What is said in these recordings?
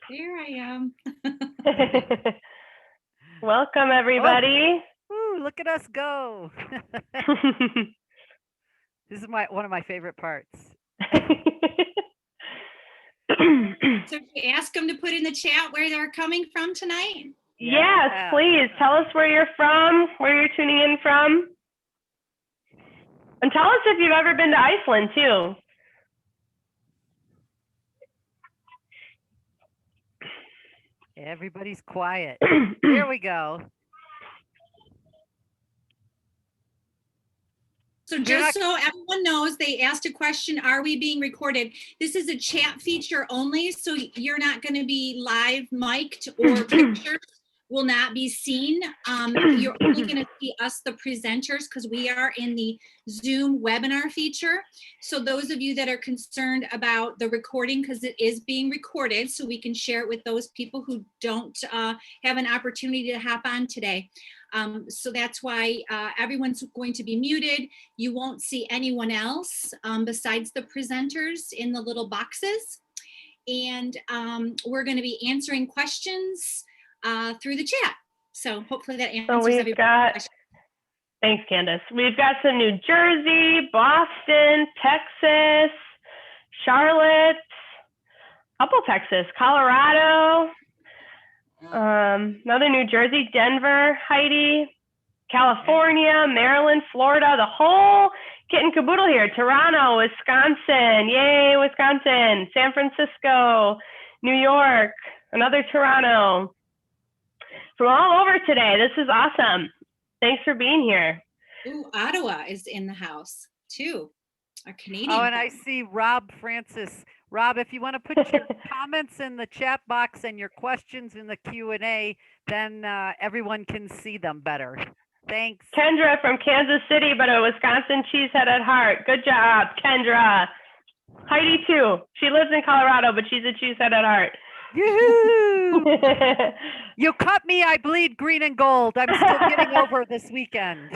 Here I am. Welcome, everybody. Ooh, look at us go. This is one of my favorite parts. So you ask them to put in the chat where they're coming from tonight? Yes, please. Tell us where you're from, where you're tuning in from. And tell us if you've ever been to Iceland, too. Everybody's quiet. Here we go. So just so everyone knows, they asked a question, are we being recorded? This is a chat feature only, so you're not going to be live mic'd or pictures will not be seen. You're only going to see us, the presenters, because we are in the Zoom webinar feature. So those of you that are concerned about the recording, because it is being recorded, so we can share it with those people who don't have an opportunity to hop on today. So that's why everyone's going to be muted. You won't see anyone else besides the presenters in the little boxes. And we're going to be answering questions through the chat. So hopefully that answers everybody's question. Thanks, Candace. We've got some New Jersey, Boston, Texas, Charlotte, couple Texas, Colorado, another New Jersey, Denver, Heidi, California, Maryland, Florida, the whole kit and caboodle here. Toronto, Wisconsin, yay, Wisconsin, San Francisco, New York, another Toronto. From all over today. This is awesome. Thanks for being here. Ooh, Ottawa is in the house too. A Canadian. Oh, and I see Rob Francis. Rob, if you want to put your comments in the chat box and your questions in the Q&A, then everyone can see them better. Thanks. Kendra from Kansas City, but a Wisconsin cheesehead at heart. Good job, Kendra. Heidi too. She lives in Colorado, but she's a cheesehead at heart. Yoo-hoo! You cut me, I bleed green and gold. I'm still getting over this weekend.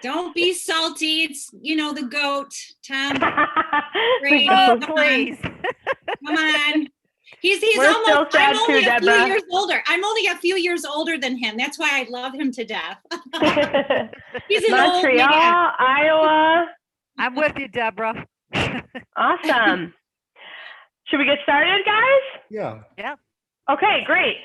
Don't be salty. It's, you know, the goat, Tom. Oh, please. Come on. He's almost, I'm only a few years older. I'm only a few years older than him. That's why I love him to death. He's an Montreal, old man. Iowa. I'm with you, Deborah. Awesome. Should we get started, guys? Yeah. Okay, great.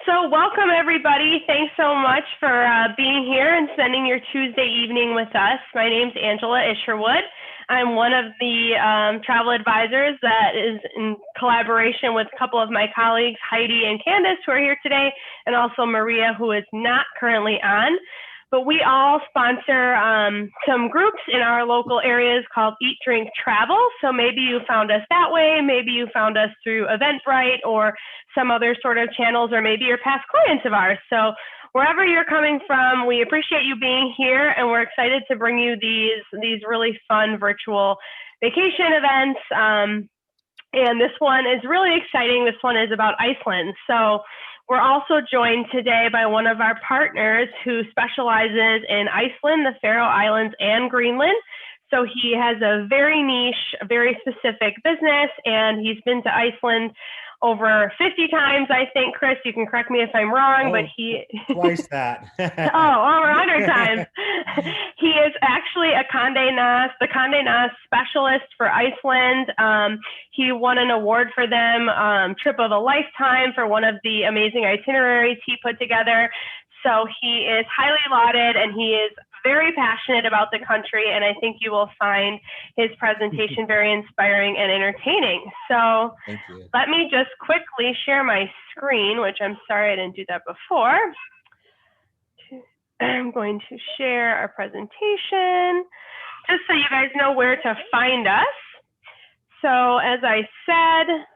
So welcome, everybody. Thanks so much for being here and spending your Tuesday evening with us. My name's Angela Isherwood. I'm one of the travel advisors that is in collaboration with a couple of my colleagues, Heidi and Candace, who are here today, and also Maria, who is not currently on. But we all sponsor some groups in our local areas called Eat, Drink, Travel. So maybe you found us that way. Maybe you found us through Eventbrite or some other sort of channels, or maybe you're past clients of ours. So wherever you're coming from, we appreciate you being here, and we're excited to bring you these really fun virtual vacation events. And this one is really exciting. This one is about Iceland. So we're also joined today by one of our partners who specializes in Iceland, the Faroe Islands, and Greenland. So he has a very niche, very specific business, and he's been to Iceland over 50 times, I think. Chris, you can correct me if I'm wrong, but he... Twice that. over 100 times. He is actually the Condé Nast specialist for Iceland. He won an award for them, Trip of a Lifetime, for one of the amazing itineraries he put together. So he is highly lauded, and he is very passionate about the country, and I think you will find his presentation very inspiring and entertaining. So let me just quickly share my screen, which I'm sorry I didn't do that before. I'm going to share our presentation just so you guys know where to find us. So as I said,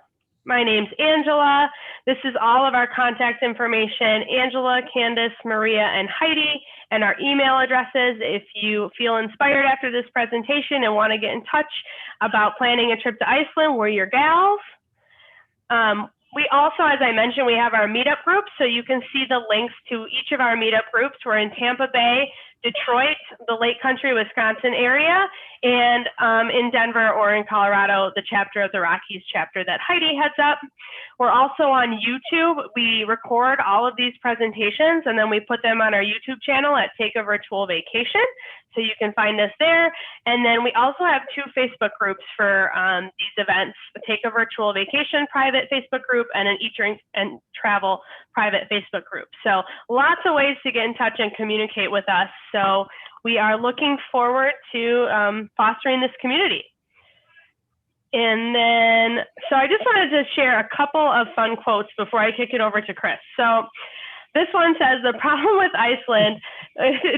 my name's Angela. This is all of our contact information: Angela, Candace, Maria, and Heidi, and our email addresses. If you feel inspired after this presentation and want to get in touch about planning a trip to Iceland, we're your gals. We also, as I mentioned, we have our meetup groups, so you can see the links to each of our meetup groups. We're in Tampa Bay, Detroit, the Lake Country, Wisconsin area, and in Denver or in Colorado, the chapter of the Rockies chapter that Heidi heads up. We're also on YouTube. We record all of these presentations and then we put them on our YouTube channel at Take a Virtual Vacation. So you can find us there. And then we also have 2 Facebook groups for these events, the Take a Virtual Vacation private Facebook group and an Eat, Drink, and Travel private Facebook group. So lots of ways to get in touch and communicate with us. So we are looking forward to fostering this community. And then, so I just wanted to share a couple of fun quotes before I kick it over to Chris. So this one says, the problem with Iceland,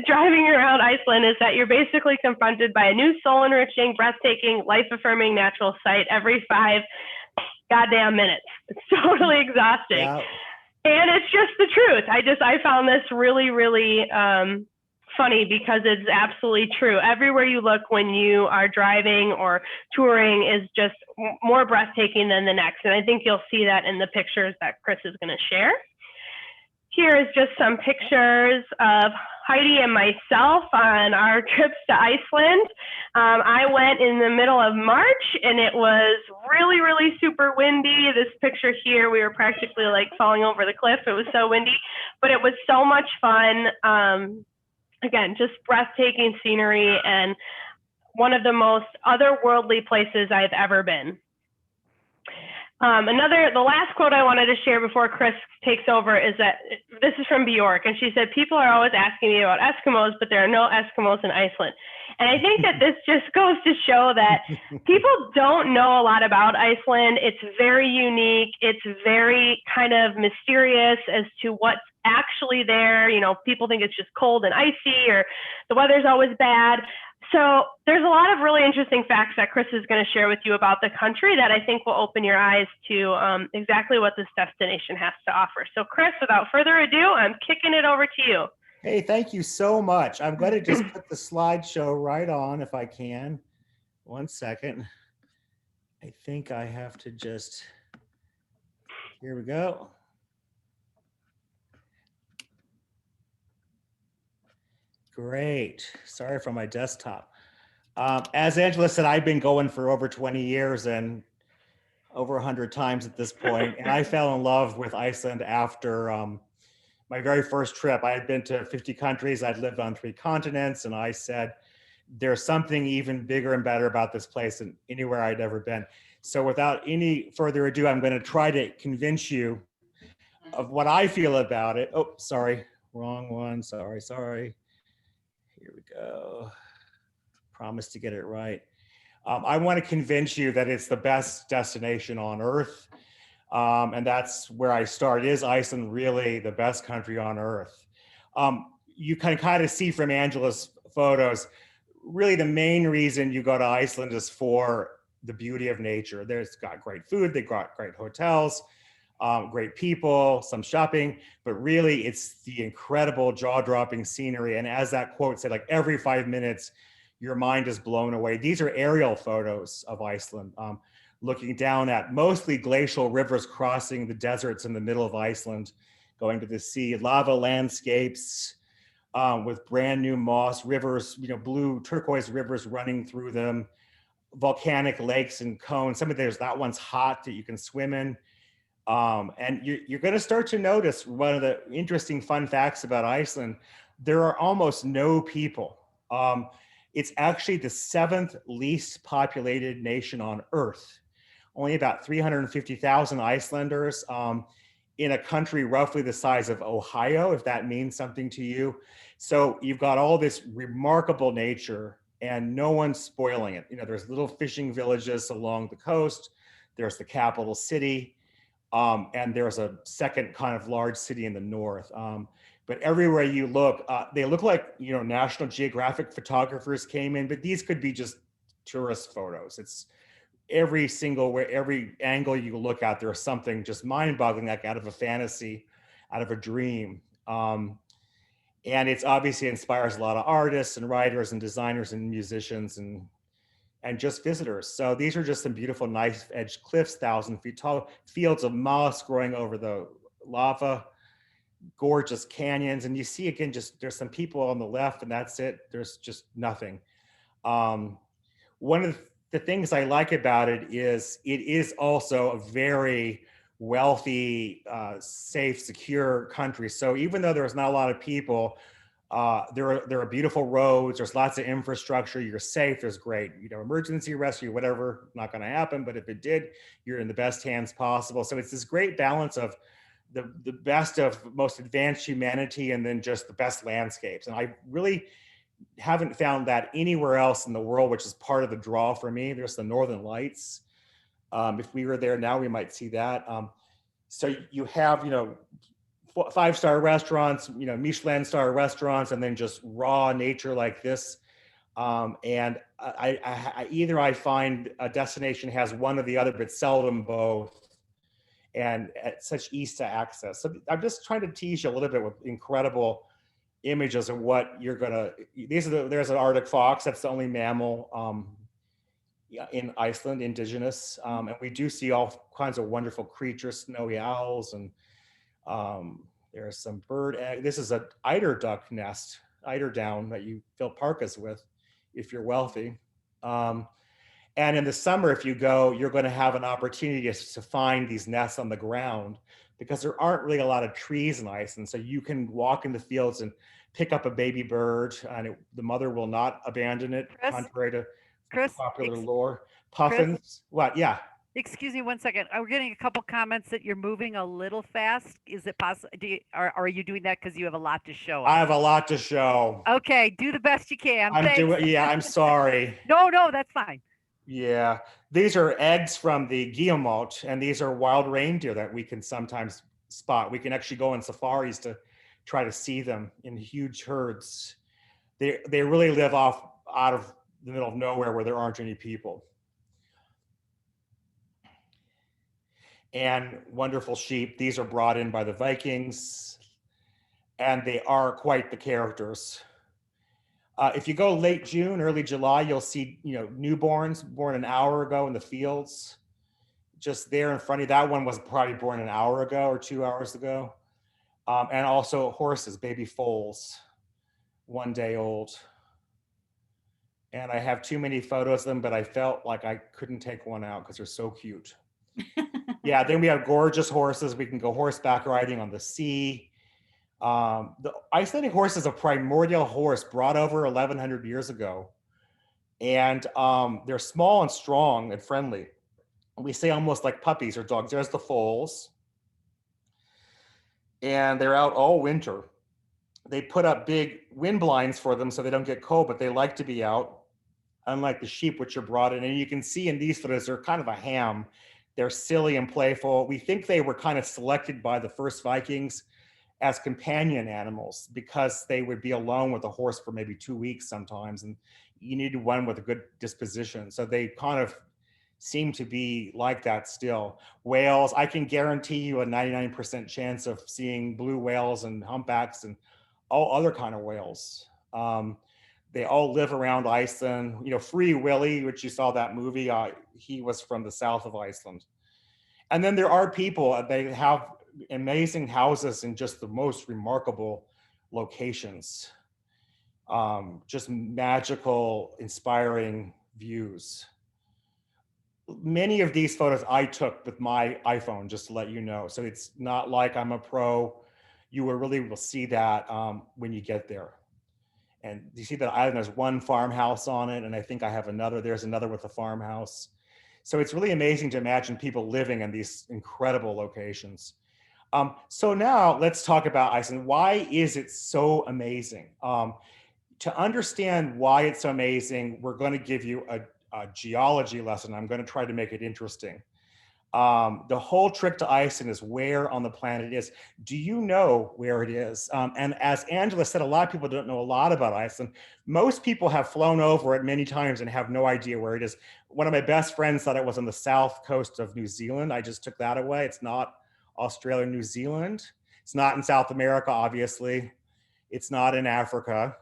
driving around Iceland, is that you're basically confronted by a new soul-enriching, breathtaking, life-affirming natural sight every 5 goddamn minutes. It's totally exhausting. Yeah. And it's just the truth. I found this really, really funny because it's absolutely true. Everywhere you look when you are driving or touring is just more breathtaking than the next. And I think you'll see that in the pictures that Chris is going to share. Here is just some pictures of Heidi and myself on our trips to Iceland. I went in the middle of March and it was really, really super windy. This picture here, we were practically like falling over the cliff. It was so windy, but it was so much fun. Again, just breathtaking scenery and one of the most otherworldly places I've ever been. The last quote I wanted to share before Chris takes over is that this is from Bjork, and she said, people are always asking me about Eskimos, but there are no Eskimos in Iceland. And I think that this just goes to show that people don't know a lot about Iceland. It's very unique. It's very kind of mysterious as to what's actually there. You know, people think it's just cold and icy or the weather's always bad. So there's a lot of really interesting facts that Chris is going to share with you about the country that I think will open your eyes to exactly what this destination has to offer. So Chris, without further ado, I'm kicking it over to you. Hey, thank you so much. I'm going to just put the slideshow right on if I can. 1 second. I think I have to just, here we go. Great. Sorry for my desktop. As Angela said, I've been going for over 20 years and over 100 times at this point. And I fell in love with Iceland after my very first trip. I had been to 50 countries. I'd lived on 3 continents. And I said, there's something even bigger and better about this place than anywhere I'd ever been. So without any further ado, I'm going to try to convince you of what I feel about it. Oh, sorry, wrong one. Sorry. Here we go. Promise to get it right. I want to convince you that it's the best destination on earth. And that's where I start. Is Iceland really the best country on earth? You can kind of see from Angela's photos, really the main reason you go to Iceland is for the beauty of nature. There's got great food, they've got great hotels, great people, some shopping, but really it's the incredible jaw-dropping scenery. And as that quote said, like every 5 minutes, your mind is blown away. These are aerial photos of Iceland, looking down at mostly glacial rivers crossing the deserts in the middle of Iceland, going to the sea, lava landscapes with brand new moss, rivers, blue turquoise rivers running through them, volcanic lakes and cones. Some of that one's hot that you can swim in. And you're going to start to notice one of the interesting fun facts about Iceland. There are almost no people. It's actually the 7th least populated nation on Earth. Only about 350,000 Icelanders in a country roughly the size of Ohio, if that means something to you. So you've got all this remarkable nature and no one's spoiling it. There's little fishing villages along the coast. There's the capital city. And there's a second kind of large city in the north. But everywhere you look, they look like, National Geographic photographers came in, but these could be just tourist photos. It's every angle you look at, there's something just mind-boggling, like out of a fantasy, out of a dream. And it's obviously inspires a lot of artists and writers and designers and musicians and just visitors. So these are just some beautiful knife-edged cliffs, 1,000 feet tall, fields of moss growing over the lava. gorgeous canyons, and you see again, just there's some people on the left and that's it. There's just nothing. One of the things I like about it is also a very wealthy, safe, secure country. So even though there's not a lot of people, there are beautiful roads. There's lots of infrastructure. You're safe. There's great, emergency rescue, whatever. Not going to happen, but if it did, you're in the best hands possible. So it's this great balance of the best of most advanced humanity and then just the best landscapes. And I really haven't found that anywhere else in the world, which is part of the draw for me. There's the Northern Lights. If we were there now, we might see that. So you have, 5-star restaurants, Michelin star restaurants, and then just raw nature like this. And I find a destination has one or the other, but seldom both. And at such ease to access. So I'm just trying to tease you a little bit with incredible images of what you're gonna. There's an Arctic fox. That's the only mammal in Iceland, indigenous, and we do see all kinds of wonderful creatures, snowy owls, and there's some bird egg. This is an eider duck nest, eider down that you fill parkas with, if you're wealthy. And in the summer, if you go, you're going to have an opportunity to find these nests on the ground because there aren't really a lot of trees in Iceland. So you can walk in the fields and pick up a baby bird, and the mother will not abandon it, contrary to popular lore. Puffins, what? Yeah. Excuse me 1 second. We're getting a couple comments that you're moving a little fast. Is it possible? Are you doing that because you have a lot to show us? I have a lot to show. Okay, do the best you can. I'm sorry. No, that's fine. Yeah, these are eggs from the guillemot, and these are wild reindeer that we can sometimes spot. We can actually go on safaris to try to see them in huge herds. They really live out of the middle of nowhere where there aren't any people. And wonderful sheep. These are brought in by the Vikings, and they are quite the characters. If you go late June, early July, you'll see, newborns born an hour ago in the fields, just there in front of you. That one was probably born an hour ago or 2 hours ago. And also horses, baby foals, 1 day old. And I have too many photos of them, but I felt like I couldn't take one out because they're so cute. Yeah, then we have gorgeous horses. We can go horseback riding on the sea. The Icelandic horse is a primordial horse brought over 1,100 years ago. And they're small and strong and friendly. We say almost like puppies or dogs. There's the foals. And they're out all winter. They put up big wind blinds for them so they don't get cold, but they like to be out, unlike the sheep, which are brought in. And you can see in these photos, they're kind of a ham. They're silly and playful. We think they were kind of selected by the first Vikings as companion animals because they would be alone with a horse for maybe 2 weeks sometimes, and you needed one with a good disposition. So they kind of seem to be like that still. Whales, I can guarantee you a 99% chance of seeing blue whales and humpbacks and all other kind of whales. They all live around Iceland. Free Willy, which you saw that movie, he was from the south of Iceland. And then there are people, they have amazing houses in just the most remarkable locations. Just magical, inspiring views. Many of these photos I took with my iPhone, just to let you know. So it's not like I'm a pro. You will see that when you get there. And you see that island, there's one farmhouse on it, and I think I have another. There's another with a farmhouse. So it's really amazing to imagine people living in these incredible locations. So now let's talk about Iceland. Why is it so amazing? To understand why it's so amazing, we're going to give you a geology lesson. I'm going to try to make it interesting. The whole trick to Iceland is where on the planet it is. Do you know where it is? And as Angela said, a lot of people don't know a lot about Iceland. Most people have flown over it many times and have no idea where it is. One of my best friends thought it was on the south coast of New Zealand. I just took that away. It's not Australia, New Zealand. It's not in South America, obviously. It's not in Africa.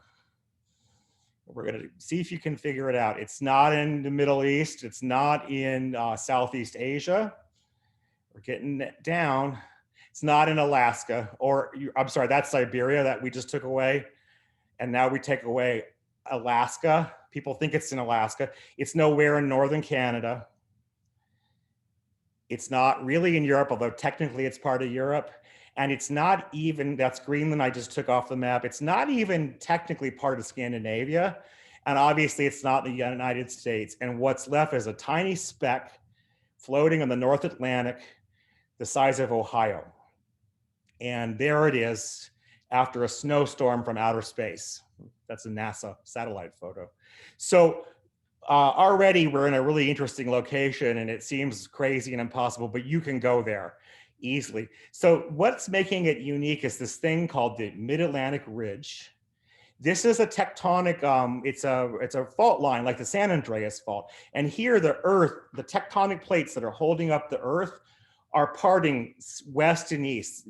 We're going to see if you can figure it out. It's not in the Middle East. It's not in Southeast Asia. We're getting it down. It's not in Alaska, or I'm sorry, that's Siberia that we just took away. And now we take away Alaska. People think it's in Alaska. It's nowhere in northern Canada. It's not really in Europe, although technically it's part of Europe. And it's not even, that's Greenland I just took off the map. It's not even technically part of Scandinavia. And obviously it's not the United States. And what's left is a tiny speck floating in the North Atlantic, the size of Ohio. And there it is after a snowstorm from outer space. That's a NASA satellite photo. So already we're in a really interesting location, and it seems crazy and impossible, but you can go there easily. So what's making it unique is this thing called the Mid-Atlantic Ridge. This is a tectonic, it's a fault line like the San Andreas Fault. And here the Earth, the tectonic plates that are holding up the Earth are parting west and east.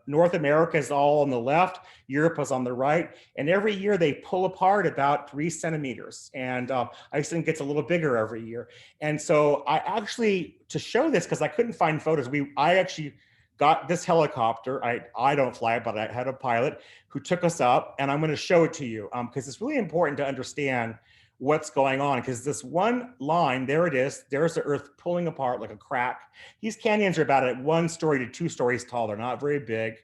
North America is all on the left, Europe is on the right, and every year they pull apart about 3 centimeters, and Iceland gets a little bigger every year. And so I actually, to show this, because I couldn't find photos, I actually got this helicopter. I don't fly it, but I had a pilot who took us up, and I'm going to show it to you because it's really important to understand what's going on, because this one line, there it is, there's the Earth pulling apart like a crack. These canyons are about 1 story to 2 stories tall. They're not very big.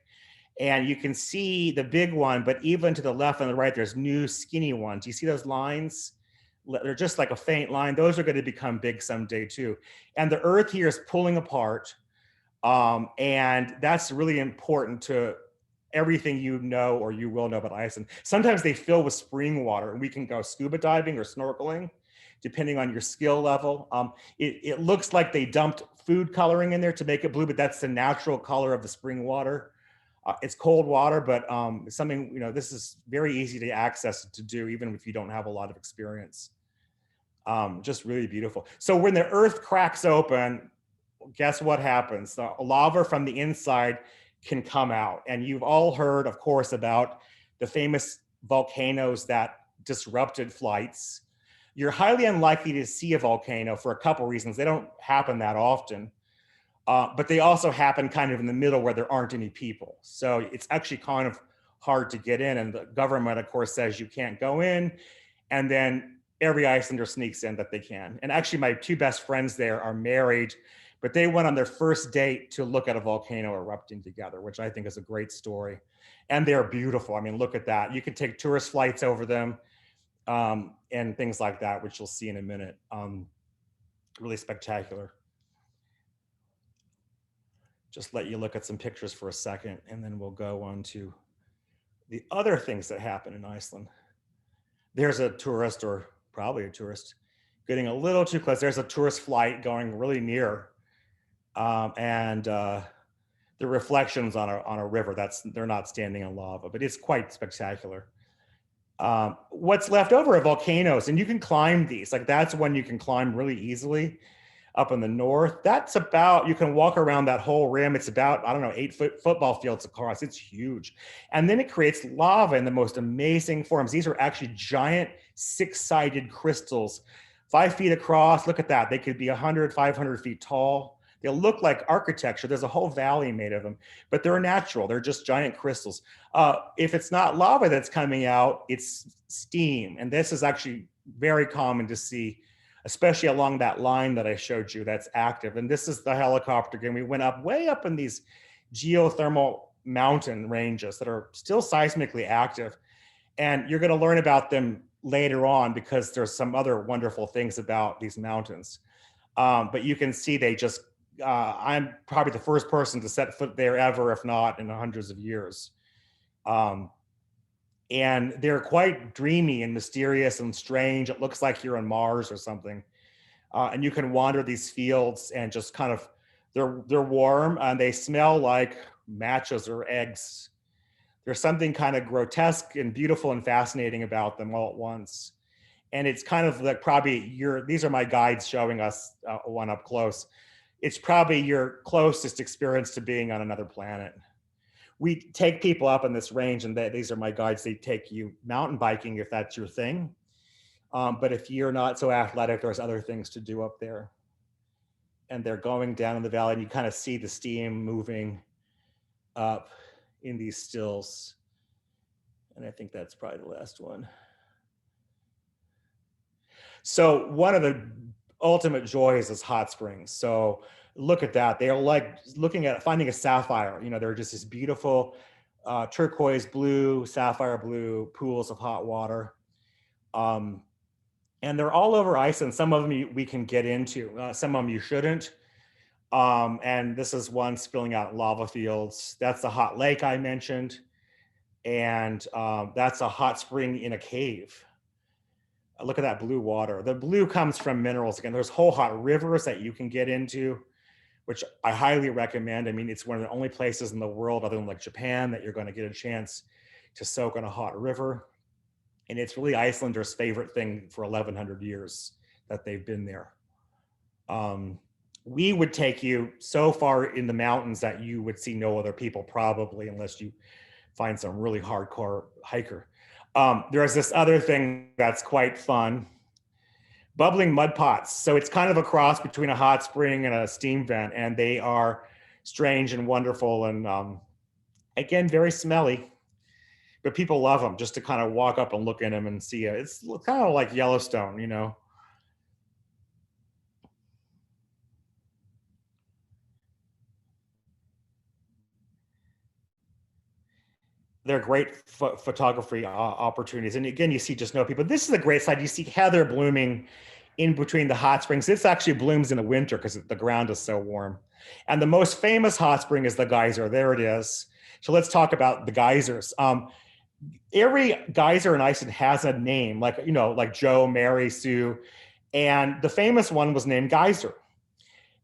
And you can see the big one, but even to the left and the right, there's new skinny ones. You see those lines? They're just like a faint line. Those are going to become big someday too. And the Earth here is pulling apart. And that's really important to everything you know or you will know about Iceland. Sometimes they fill with spring water, and we can go scuba diving or snorkeling, depending on your skill level. It looks like they dumped food coloring in there to make it blue, but that's the natural color of the spring water. It's cold water, but something, this is very easy to access to do, even if you don't have a lot of experience. Just really beautiful. So when the Earth cracks open, guess what happens? The lava from the inside can come out. And you've all heard, of course, about the famous volcanoes that disrupted flights. You're highly unlikely to see a volcano for a couple reasons. They don't happen that often, but they also happen kind of in the middle where there aren't any people. So it's actually kind of hard to get in. And the government, of course, says you can't go in. And then every Icelander sneaks in that they can. And actually, my 2 best friends there are married, but they went on their first date to look at a volcano erupting together, which I think is a great story. And they're beautiful. I mean, look at that. You can take tourist flights over them and things like that, which you'll see in a minute. Really spectacular. Just let you look at some pictures for a second, and then we'll go on to the other things that happen in Iceland. There's a tourist, or probably a tourist, getting a little too close. There's a tourist flight going really near. And the reflections on a river, they're not standing on lava, but it's quite spectacular. What's left over are volcanoes, and you can climb these. Like that's one you can climb really easily up in the north. That's about, you can walk around that whole rim. It's about, I don't know, 8-foot football fields across. It's huge. And then it creates lava in the most amazing forms. These are actually giant 6-sided crystals, 5 feet across. Look at that. They could be 100, 500 feet tall. They look like architecture. There's a whole valley made of them, but they're natural. They're just giant crystals. If it's not lava that's coming out, it's steam. And this is actually very common to see, especially along that line that I showed you that's active. And this is the helicopter again. We went up way up in these geothermal mountain ranges that are still seismically active. And you're going to learn about them later on because there's some other wonderful things about these mountains. But you can see they just, I'm probably the first person to set foot there ever, if not in hundreds of years. And they're quite dreamy and mysterious and strange. It looks like you're on Mars or something. And you can wander these fields and just kind of, they're warm and they smell like matches or eggs. There's something kind of grotesque and beautiful and fascinating about them all at once. And it's kind of like probably these are my guides showing us one up close. It's probably your closest experience to being on another planet. We take people up in this range, and these are my guides. They take you mountain biking if that's your thing. But if you're not so athletic, there's other things to do up there. And they're going down in the valley, and you kind of see the steam moving. up in these stills. And I think that's probably the last one. So one of the ultimate joys is hot springs. So look at that. They're like looking at finding a sapphire. You know, they're just this beautiful turquoise blue, sapphire blue pools of hot water. And they're all over Iceland. Some of them we can get into, some of them you shouldn't. And this is one spilling out lava fields. That's the hot lake I mentioned. And that's a hot spring in a cave. Look at that blue water. The blue comes from minerals. Again, there's whole hot rivers that you can get into, which I highly recommend. I mean, it's one of the only places in the world other than like Japan that you're going to get a chance to soak in a hot river. And it's really Icelanders' favorite thing for 1,100 years that they've been there. We would take you so far in the mountains that you would see no other people probably, unless you find some really hardcore hiker. There's this other thing that's quite fun, bubbling mud pots. So it's kind of a cross between a hot spring and a steam vent, and they are strange and wonderful and again, very smelly. But people love them just to kind of walk up and look in them and see it. It's kind of like Yellowstone, you know. They're great photography opportunities. And again, you see just no people. This is a great side. You see heather blooming in between the hot springs. This actually blooms in the winter because the ground is so warm. And the most famous hot spring is the geyser. There it is. So let's talk about the geysers. Every geyser in Iceland has a name, like, you know, like Joe, Mary, Sue. And the famous one was named Geyser.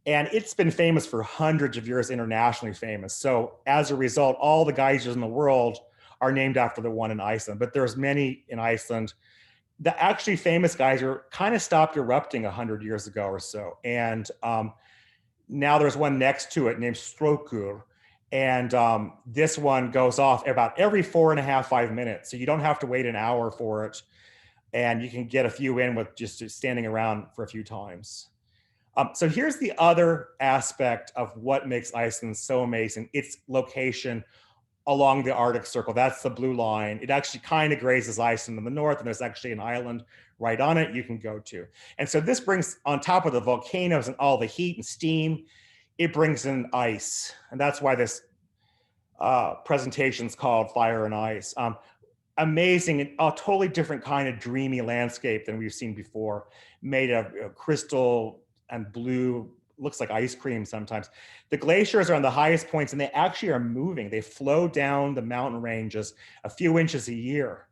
And it's been famous for hundreds of years, internationally famous. So as a result, all the geysers in the world are named after the one in Iceland, but there's many in Iceland. The actually famous geyser kind of stopped erupting 100 years ago or so. And now there's one next to it named Strokur. And this one goes off about every 4.5, 5 minutes. So you don't have to wait an hour for it. And you can get a few in with just standing around for a few times. So here's the other aspect of what makes Iceland so amazing. Its location along the Arctic Circle. That's the blue line. It actually kind of grazes Iceland in the north, and there's actually an island right on it you can go to. And so this brings, on top of the volcanoes and all the heat and steam, it brings in ice. And that's why this presentation is called Fire and Ice. Amazing, a totally different kind of dreamy landscape than we've seen before, made of crystal and blue, looks like ice cream sometimes. The glaciers are on the highest points and they actually are moving. They flow down the mountain ranges a few inches a year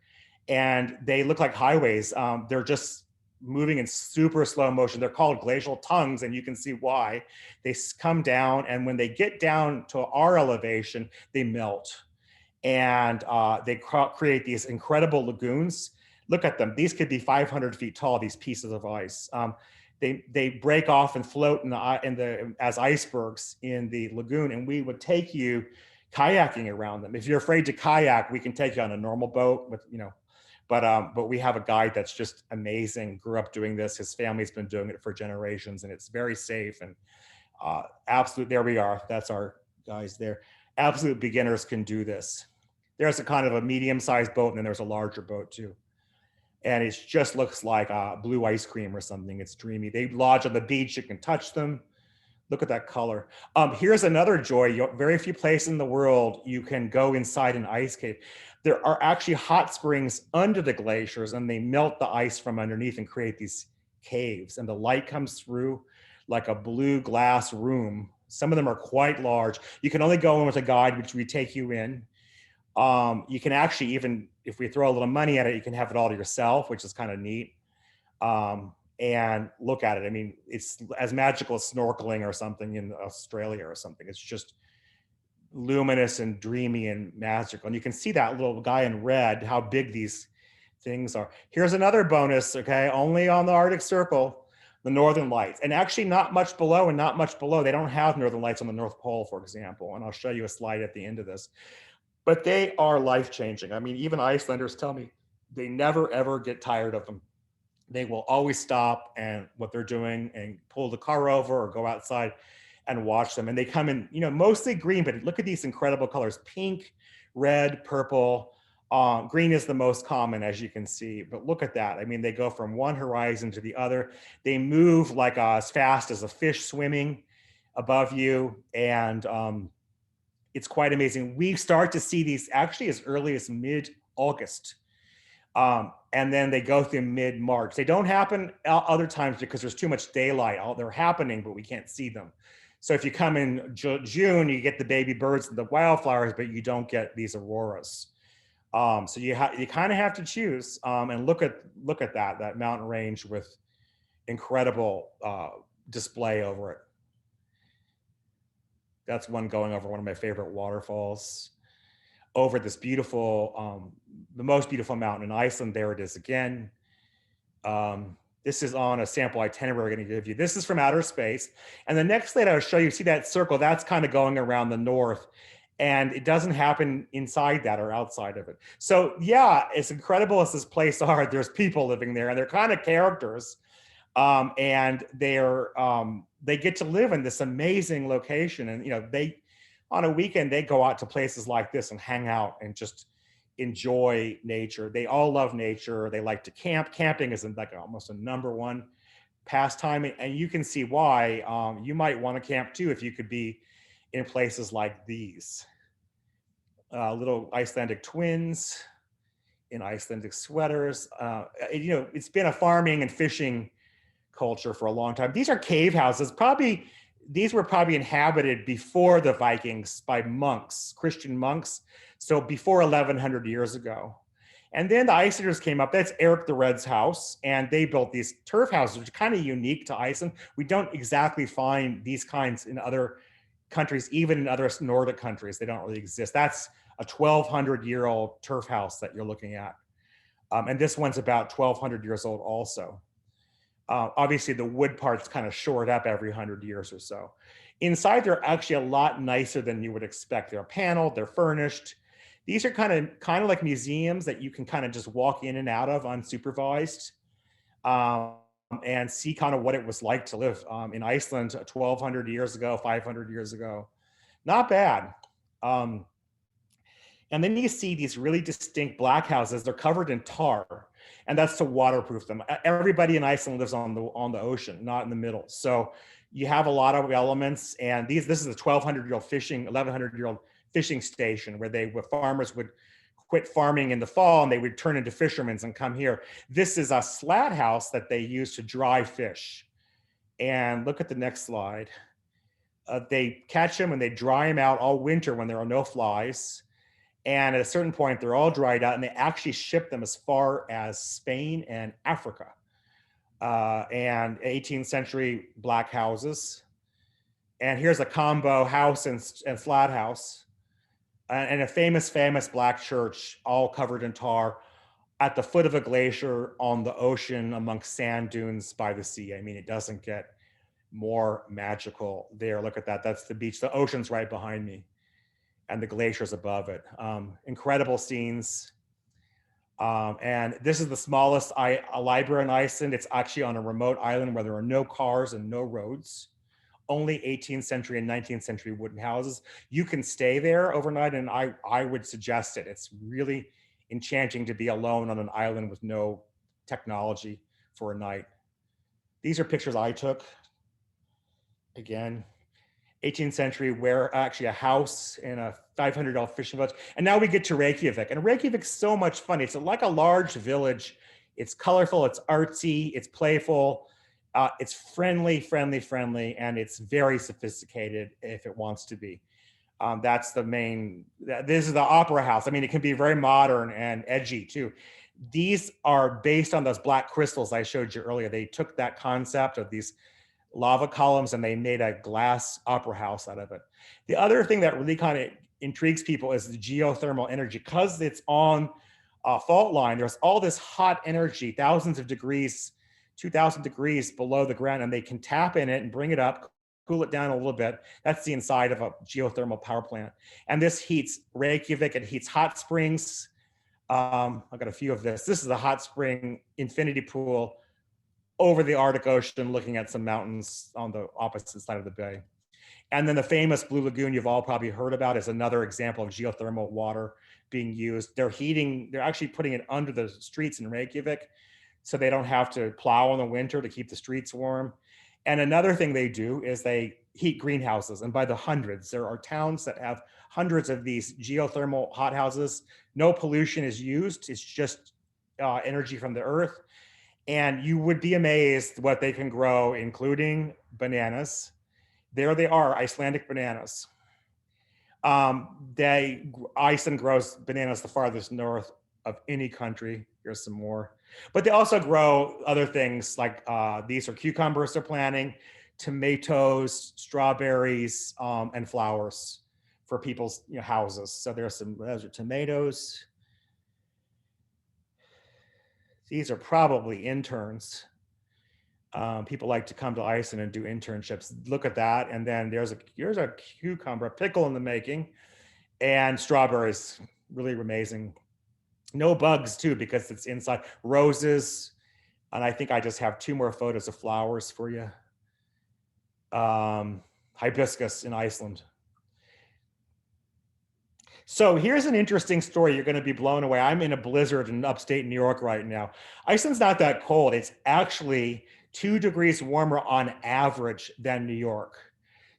and they look like highways. They're just moving in super slow motion. They're called glacial tongues and you can see why. They come down and when they get down to our elevation, they melt. And they create these incredible lagoons. Look at them. These could be 500 feet tall, these pieces of ice. They break off and float as icebergs in the lagoon, and we would take you kayaking around them. If you're afraid to kayak, we can take you on a normal boat with, you know, but we have a guide that's just amazing, grew up doing this. His family's been doing it for generations, and it's very safe and absolute, there we are. That's our guys there. Absolute beginners can do this. There's a kind of a medium-sized boat, and then there's a larger boat too. And it just looks like blue ice cream or something. It's dreamy. They lodge on the beach. You can touch them. Look at that color. Here's another joy. Very few places in the world you can go inside an ice cave. There are actually hot springs under the glaciers, and they melt the ice from underneath and create these caves. And the light comes through like a blue glass room. Some of them are quite large. You can only go in with a guide, which we take you in. You can actually, even if we throw a little money at it, you can have it all to yourself, which is kind of neat. And look at it. I mean, it's as magical as snorkeling or something in Australia or something. It's just luminous and dreamy and magical. And you can see that little guy in red, how big these things are. Here's another bonus, okay? Only on the Arctic Circle, the Northern Lights. And actually not much below and not much below. They don't have Northern Lights on the North Pole, for example. And I'll show you a slide at the end of this. But they are life-changing. I mean, even Icelanders tell me they never, ever get tired of them. They will always stop and what they're doing and pull the car over or go outside and watch them. And they come in, mostly green, but look at these incredible colors: pink, red, purple. Green is the most common, as you can see, but look at that. I mean, they go from one horizon to the other. They move like as fast as a fish swimming above you. And it's quite amazing. We start to see these actually as early as mid-August. And then they go through mid-March. They don't happen other times because there's too much daylight. They're happening, but we can't see them. So if you come in June, you get the baby birds and the wildflowers, but you don't get these auroras. So you kind of have to choose and look at that mountain range with incredible display over it. That's one going over one of my favorite waterfalls over this beautiful, the most beautiful mountain in Iceland. There it is again. This is on a sample itinerary we're going to give you. This is from outer space. And the next slide I'll show you, see that circle, that's kind of going around the north. And it doesn't happen inside that or outside of it. So yeah, as incredible as this place are, there's people living there and they're kind of characters. And they get to live in this amazing location. And, they, on a weekend, they go out to places like this and hang out and just enjoy nature. They all love nature. They like to camp. Camping is like almost a #1 pastime. And you can see why. You might want to camp too if you could be in places like these. Little Icelandic twins in Icelandic sweaters. It's been a farming and fishing culture for a long time. These are cave houses. These were probably inhabited before the Vikings by monks, Christian monks. So before 1100 years ago. And then the Icelanders came up. That's Eric the Red's house. And they built these turf houses, which are kind of unique to Iceland. We don't exactly find these kinds in other countries, even in other Nordic countries. They don't really exist. That's a 1,200-year-old turf house that you're looking at. And this one's about 1,200 years old also. Obviously, the wood part's kind of shored up every 100 years or so. Inside, they're actually a lot nicer than you would expect. They're paneled, they're furnished. These are kind of like museums that you can kind of just walk in and out of unsupervised and see kind of what it was like to live in Iceland 1,200 years ago, 500 years ago. Not bad. And then you see these really distinct black houses. They're covered in tar, and that's to waterproof them. Everybody in Iceland lives on the ocean, not in the middle. So you have a lot of elements. And this is a 1,200-year-old 1,100-year-old fishing station where farmers would quit farming in the fall and they would turn into fishermen and come here. This is a slat house that they use to dry fish. And look at the next slide. They catch them and they dry them out all winter when there are no flies. And at a certain point, they're all dried out and they actually ship them as far as Spain and Africa. And 18th century black houses. And here's a combo house and slat house. And a famous black church, all covered in tar at the foot of a glacier on the ocean amongst sand dunes by the sea. I mean, it doesn't get more magical there. Look at that. That's the beach. The ocean's right behind me. And the glaciers above it. Incredible scenes. And this is the smallest library in Iceland. It's actually on a remote island where there are no cars and no roads. Only 18th century and 19th century wooden houses. You can stay there overnight, and I would suggest it. It's really enchanting to be alone on an island with no technology for a night. These are pictures I took. Again, 18th century, where actually a house and a $500 fishing boat. And now we get to Reykjavik. And Reykjavik's so much fun. It's like a large village. It's colorful, it's artsy, it's playful, it's friendly, and it's very sophisticated if it wants to be. That's the main, this is the opera house. I mean, it can be very modern and edgy too. These are based on those black crystals I showed you earlier. They took that concept of these lava columns and they made a glass opera house out of it. The other thing that really kind of intrigues people is the geothermal energy. Because it's on a fault line, there's all this hot energy, thousands of degrees, 2,000 degrees below the ground, and they can tap in it and bring it up, cool it down a little bit. That's the inside of a geothermal power plant. And this heats Reykjavik, it heats hot springs. I've got a few of this. This is a hot spring infinity pool over the Arctic Ocean, looking at some mountains on the opposite side of the bay. And then the famous Blue Lagoon you've all probably heard about is another example of geothermal water being used. They're actually putting it under the streets in Reykjavik so they don't have to plow in the winter to keep the streets warm. And another thing they do is they heat greenhouses, and by the hundreds. There are towns that have hundreds of these geothermal hothouses. No pollution is used. It's just energy from the earth. And you would be amazed what they can grow, including bananas. There they are, Icelandic bananas. Iceland grows bananas the farthest north of any country. Here's some more. But they also grow other things like these are cucumbers they're planting, tomatoes, strawberries, and flowers for people's houses. So those are tomatoes. These are probably interns. People like to come to Iceland and do internships. Look at that. And then here's a cucumber, a pickle in the making, and strawberries, really amazing. No bugs too, because it's inside. Roses, and I think I just have 2 more photos of flowers for you. Hibiscus in Iceland. So here's an interesting story. You're going to be blown away. I'm in a blizzard in upstate New York right now. Iceland's not that cold. It's actually 2 degrees warmer on average than New York.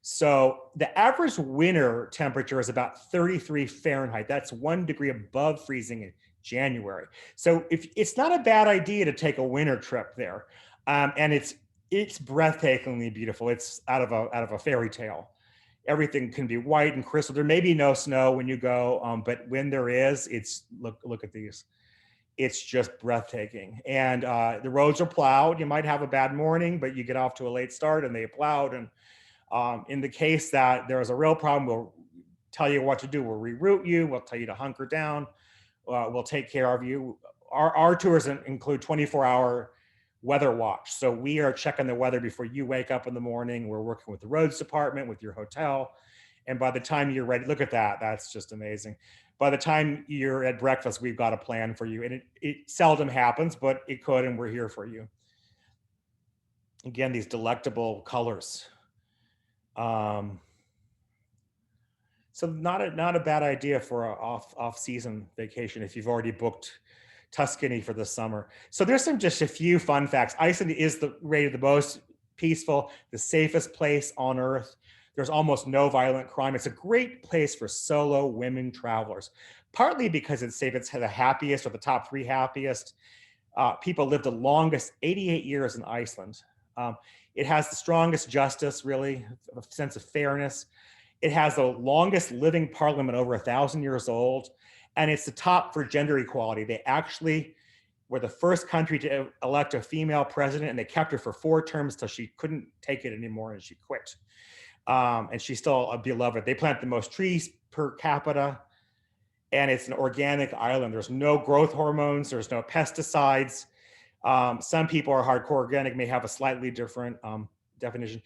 So the average winter temperature is about 33 Fahrenheit. That's 1 degree above freezing in January. So it's not a bad idea to take a winter trip there. And it's breathtakingly beautiful. It's out of a fairy tale. Everything can be white and crystal. There may be no snow when you go, but when there is, look at these. It's just breathtaking. And the roads are plowed. You might have a bad morning, but you get off to a late start and they plowed. And in the case that there is a real problem, we'll tell you what to do. We'll reroute you. We'll tell you to hunker down. We'll take care of you. Our tours include 24-hour weather watch. So we are checking the weather before you wake up in the morning. We're working with the roads department, with your hotel. And by the time you're ready, look at that. That's just amazing. By the time you're at breakfast, we've got a plan for you. And it seldom happens, but it could, and we're here for you. Again, these delectable colors. So not a bad idea for an off-season vacation if you've already booked Tuscany for the summer. So there's just a few fun facts. Iceland is rated the most peaceful, the safest place on earth. There's almost no violent crime. It's a great place for solo women travelers, partly because it's safe. It's the happiest, or the top 3 happiest. People live the longest, 88 years in Iceland. It has the strongest justice, really, a sense of fairness. It has the longest living parliament, over 1,000 years old. And it's the top for gender equality. They actually were the first country to elect a female president, and they kept her for 4 terms till she couldn't take it anymore and she quit. And she's still a beloved. They plant the most trees per capita, and it's an organic island. There's no growth hormones. There's no pesticides. Some people are hardcore organic, may have a slightly different definition.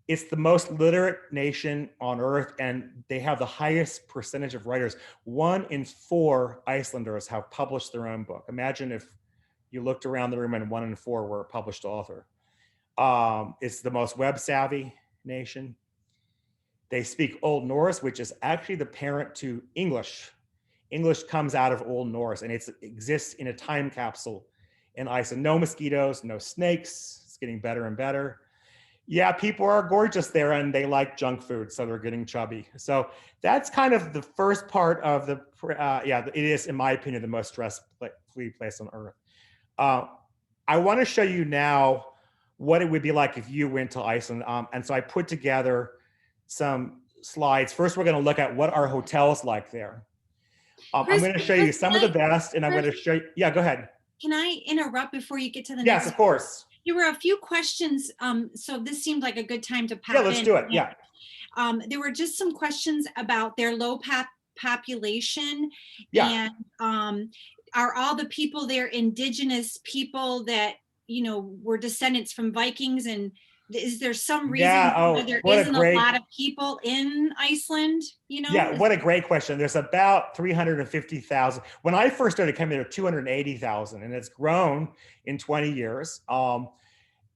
It's the most literate nation on earth, and they have the highest percentage of writers. 1 in 4 Icelanders have published their own book. Imagine if you looked around the room and 1 in 4 were a published author. It's the most web-savvy nation. They speak Old Norse, which is actually the parent to English. English comes out of Old Norse, and it exists in a time capsule in Iceland. No mosquitoes, no snakes. It's getting better and better. Yeah, people are gorgeous there, and they like junk food, so they're getting chubby. So that's kind of the first part of the, it is, in my opinion, the most stress-free place on earth. I want to show you now what it would be like if you went to Iceland. And so I put together some slides. First, we're going to look at what are hotels like there. I'm going to show you some of the best, and I'm going to show you, yeah, go ahead. Can I interrupt before you get to the next? Yes, of course. There were a few questions, so this seemed like a good time to pop in. Yeah, let's do it, yeah. There were just some questions about their low population. Yeah. And are all the people there indigenous people that, were descendants from Vikings? And is there some reason why there isn't a lot of people in Iceland? Yeah, what a great question. There's about 350,000. When I first started coming there, 280,000, and it's grown in 20 years.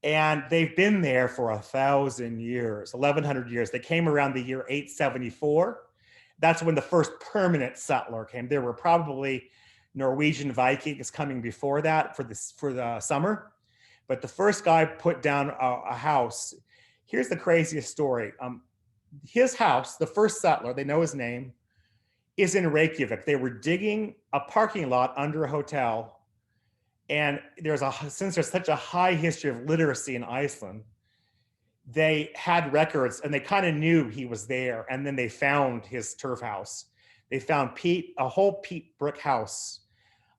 And they've been there for 1,000 years, 1,100 years. They came around the year 874. That's when the first permanent settler came. There were probably Norwegian Vikings coming before that for the summer. But the first guy put down a house. Here's the craziest story. His house, the first settler, they know his name, is in Reykjavik. They were digging a parking lot under a hotel. And since there's such a high history of literacy in Iceland, they had records and they kind of knew he was there. And then they found his turf house. They found a whole peat brick house,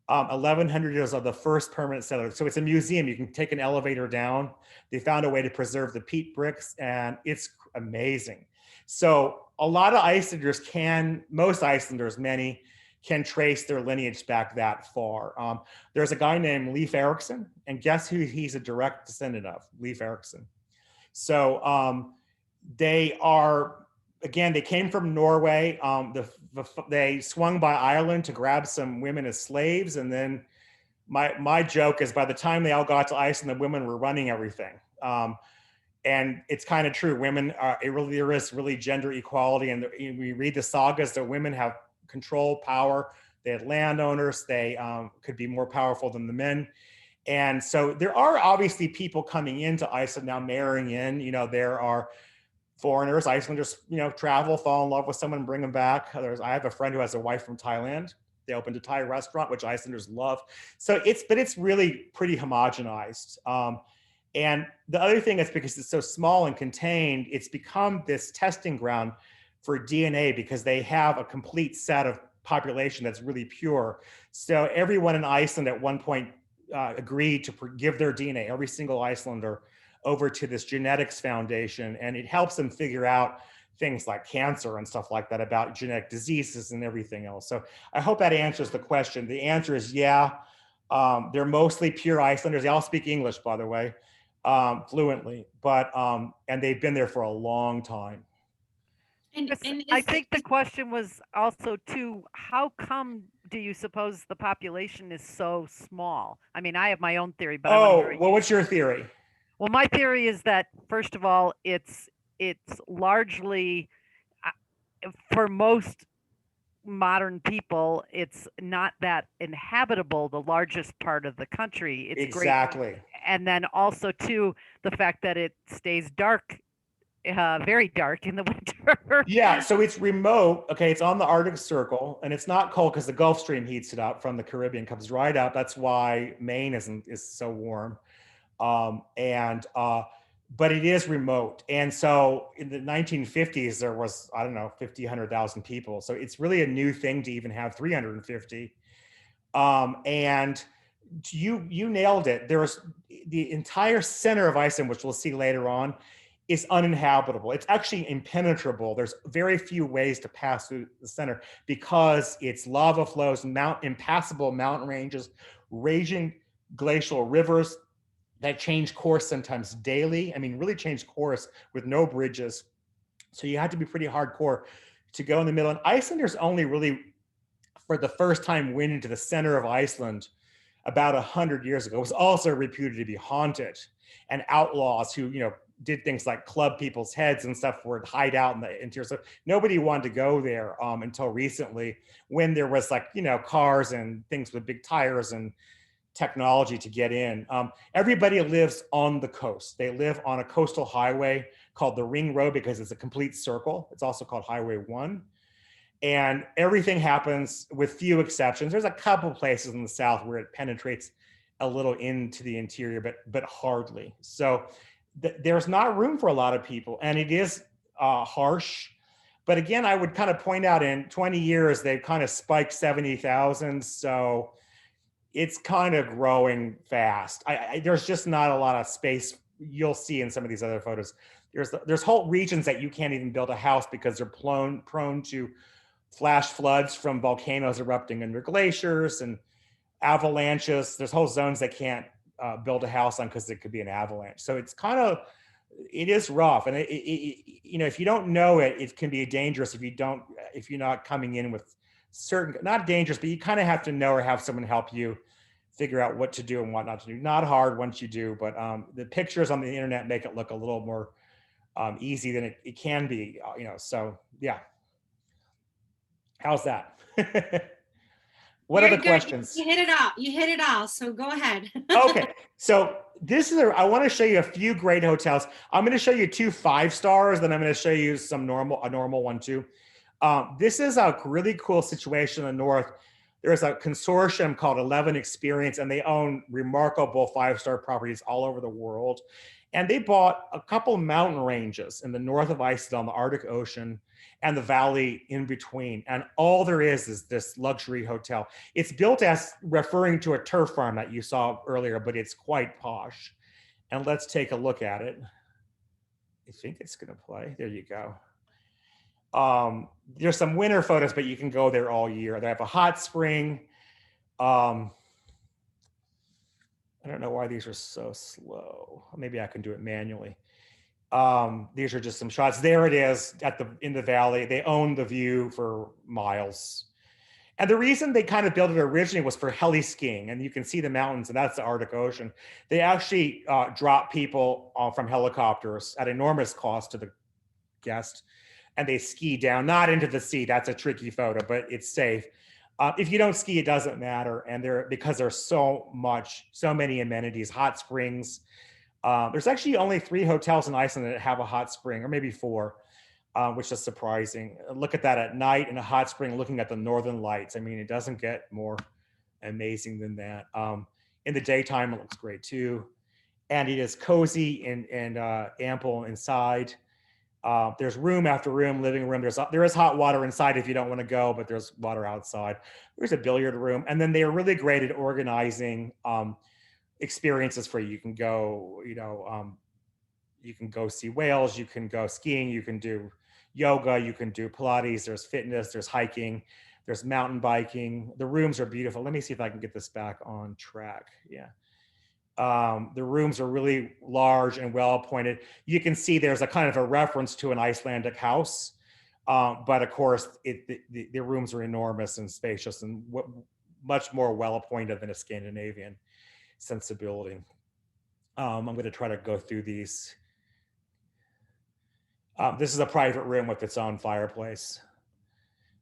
1,100 years of the first permanent settler. So it's a museum. You can take an elevator down. They found a way to preserve the peat bricks, and it's amazing. So a lot of Icelanders most Icelanders, many, can trace their lineage back that far. There's a guy named Leif Erikson, and guess who he's a direct descendant of? Leif Erikson. So they came from Norway. They swung by Ireland to grab some women as slaves, and then my joke is by the time they all got to Iceland, the women were running everything. And it's kind of true. Women there is really gender equality, and we read the sagas that women have control, power. They had landowners. They could be more powerful than the men. And so there are obviously people coming into Iceland now, marrying in. There are foreigners, Icelanders, travel, fall in love with someone, bring them back. I have a friend who has a wife from Thailand. They opened a Thai restaurant, which Icelanders love. So it's really pretty homogenized. And the other thing is because it's so small and contained, it's become this testing ground for DNA because they have a complete set of population that's really pure. So everyone in Iceland at one point agreed to give their DNA, every single Icelander, over to this genetics foundation, and it helps them figure out things like cancer and stuff like that about genetic diseases and everything else. So I hope that answers the question. The answer is yeah. They're mostly pure Icelanders. They all speak English, by the way, fluently, but and they've been there for a long time. And I think the question was also too, how come do you suppose the population is so small? I mean, I have my own theory, but What's your theory? Well, my theory is that first of all, it's largely for most modern people, it's not that inhabitable, the largest part of the country. It's exactly great. And then also too, the fact that it stays dark, very dark in the winter. Yeah, so it's remote. Okay, it's on the Arctic Circle, and it's not cold because the Gulf Stream heats it up from the Caribbean, comes right up. That's why Maine is so warm. But it is remote. And so in the 1950s, there was, 50, 100,000 people. So it's really a new thing to even have 350. And you nailed it. There was the entire center of Iceland, which we'll see later on, is uninhabitable. It's actually impenetrable. There's very few ways to pass through the center because it's lava flows, impassable mountain ranges, raging glacial rivers that change course sometimes daily. I mean, really change course with no bridges. So you have to be pretty hardcore to go in the middle. And Icelanders only really, for the first time, went into the center of Iceland about 100 years ago. It was also reputed to be haunted, and outlaws who, did things like club people's heads and stuff would hide out in the interior. So nobody wanted to go there until recently, when there was cars and things with big tires and technology to get in. Everybody lives on the coast. They live on a coastal highway called the Ring Road because it's a complete circle. It's also called Highway 1. And everything happens with few exceptions. There's a couple places in the south where it penetrates a little into the interior, but hardly. So there's not room for a lot of people, and it is harsh. But again, I would kind of point out in 20 years, they've kind of spiked 70,000. So it's kind of growing fast. There's just not a lot of space. You'll see in some of these other photos. There's whole regions that you can't even build a house because they're prone to flash floods from volcanoes erupting under glaciers and avalanches. There's whole zones that can't build a house on because it could be an avalanche. So it is rough. And if you don't know it, it can be dangerous if you're not coming in with not dangerous, but you kind of have to know or have someone help you figure out what to do and what not to do. Not hard once you do, but the pictures on the internet make it look a little more easy than it can be, so yeah. How's that? What Very other good. questions? You hit it all. You hit it all. So go ahead. Okay, so I want to show you a few great hotels. I'm going to show you 2 5-stars, then I'm going to show you a normal one too. This is a really cool situation in the north. There's a consortium called 11 Experience, and they own remarkable 5-star properties all over the world. And they bought a couple mountain ranges in the north of Iceland on the Arctic Ocean and the valley in between. And all there is this luxury hotel. It's built as referring to a turf farm that you saw earlier, but it's quite posh. And let's take a look at it. I think it's going to play. There you go. There's some winter photos, but you can go there all year. They have a hot spring. I don't know why these are so slow. Maybe I can do it manually. These are just some shots. There it is in the valley. They own the view for miles. And the reason they kind of built it originally was for heli skiing. And you can see the mountains, and that's the Arctic Ocean. They actually drop people from helicopters at enormous cost to the guest. And they ski down, not into the sea. That's a tricky photo, but it's safe. If you don't ski, it doesn't matter. And because there's so many amenities, hot springs. There's actually only 3 hotels in Iceland that have a hot spring, or maybe 4, which is surprising. Look at that at night in a hot spring, looking at the northern lights. I mean, it doesn't get more amazing than that. In the daytime, it looks great too. And it is cozy and ample inside. There's room after room, living room. There is hot water inside if you don't want to go, but there's water outside. There's a billiard room. And then they are really great at organizing experiences for you. You can go, you can go see whales, you can go skiing, you can do yoga, you can do Pilates, there's fitness, there's hiking, there's mountain biking. The rooms are beautiful. Let me see if I can get this back on track. Yeah. The rooms are really large and well appointed. You can see there's a kind of a reference to an Icelandic house, but of course the rooms are enormous and spacious and much more well appointed than a Scandinavian sensibility. I'm going to try to go through these. This is a private room with its own fireplace.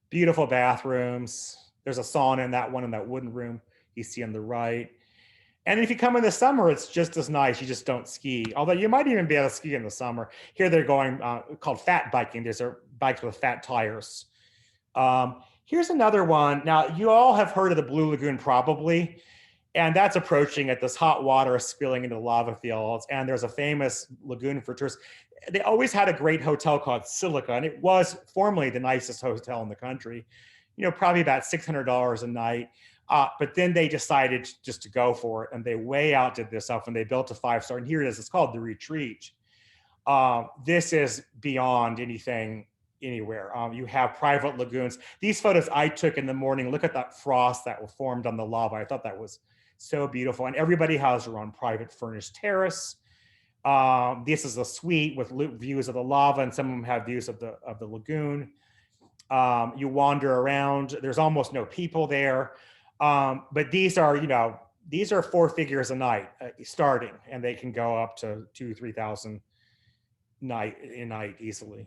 Beautiful bathrooms. There's a sauna in that one, in that wooden room you see on the right. And if you come in the summer, it's just as nice. You just don't ski. Although you might even be able to ski in the summer. Here they're going called fat biking. These are bikes with fat tires. Here's another one. Now, you all have heard of the Blue Lagoon probably. And that's approaching it. This hot water is spilling into lava fields. And there's a famous lagoon for tourists. They always had a great hotel called Silica. And it was formerly the nicest hotel in the country. Probably about $600 a night. But then they decided just to go for it, and they way outdid this stuff, and they built a 5-star. And here it is. It's called the Retreat. This is beyond anything anywhere. You have private lagoons. These photos I took in the morning. Look at that frost that formed on the lava. I thought that was so beautiful. And everybody has their own private furnished terrace. This is a suite with views of the lava, and some of them have views of the lagoon. You wander around. There's almost no people there. But these are 4 figures a night starting, and they can go up to 2,000-3,000 a night easily.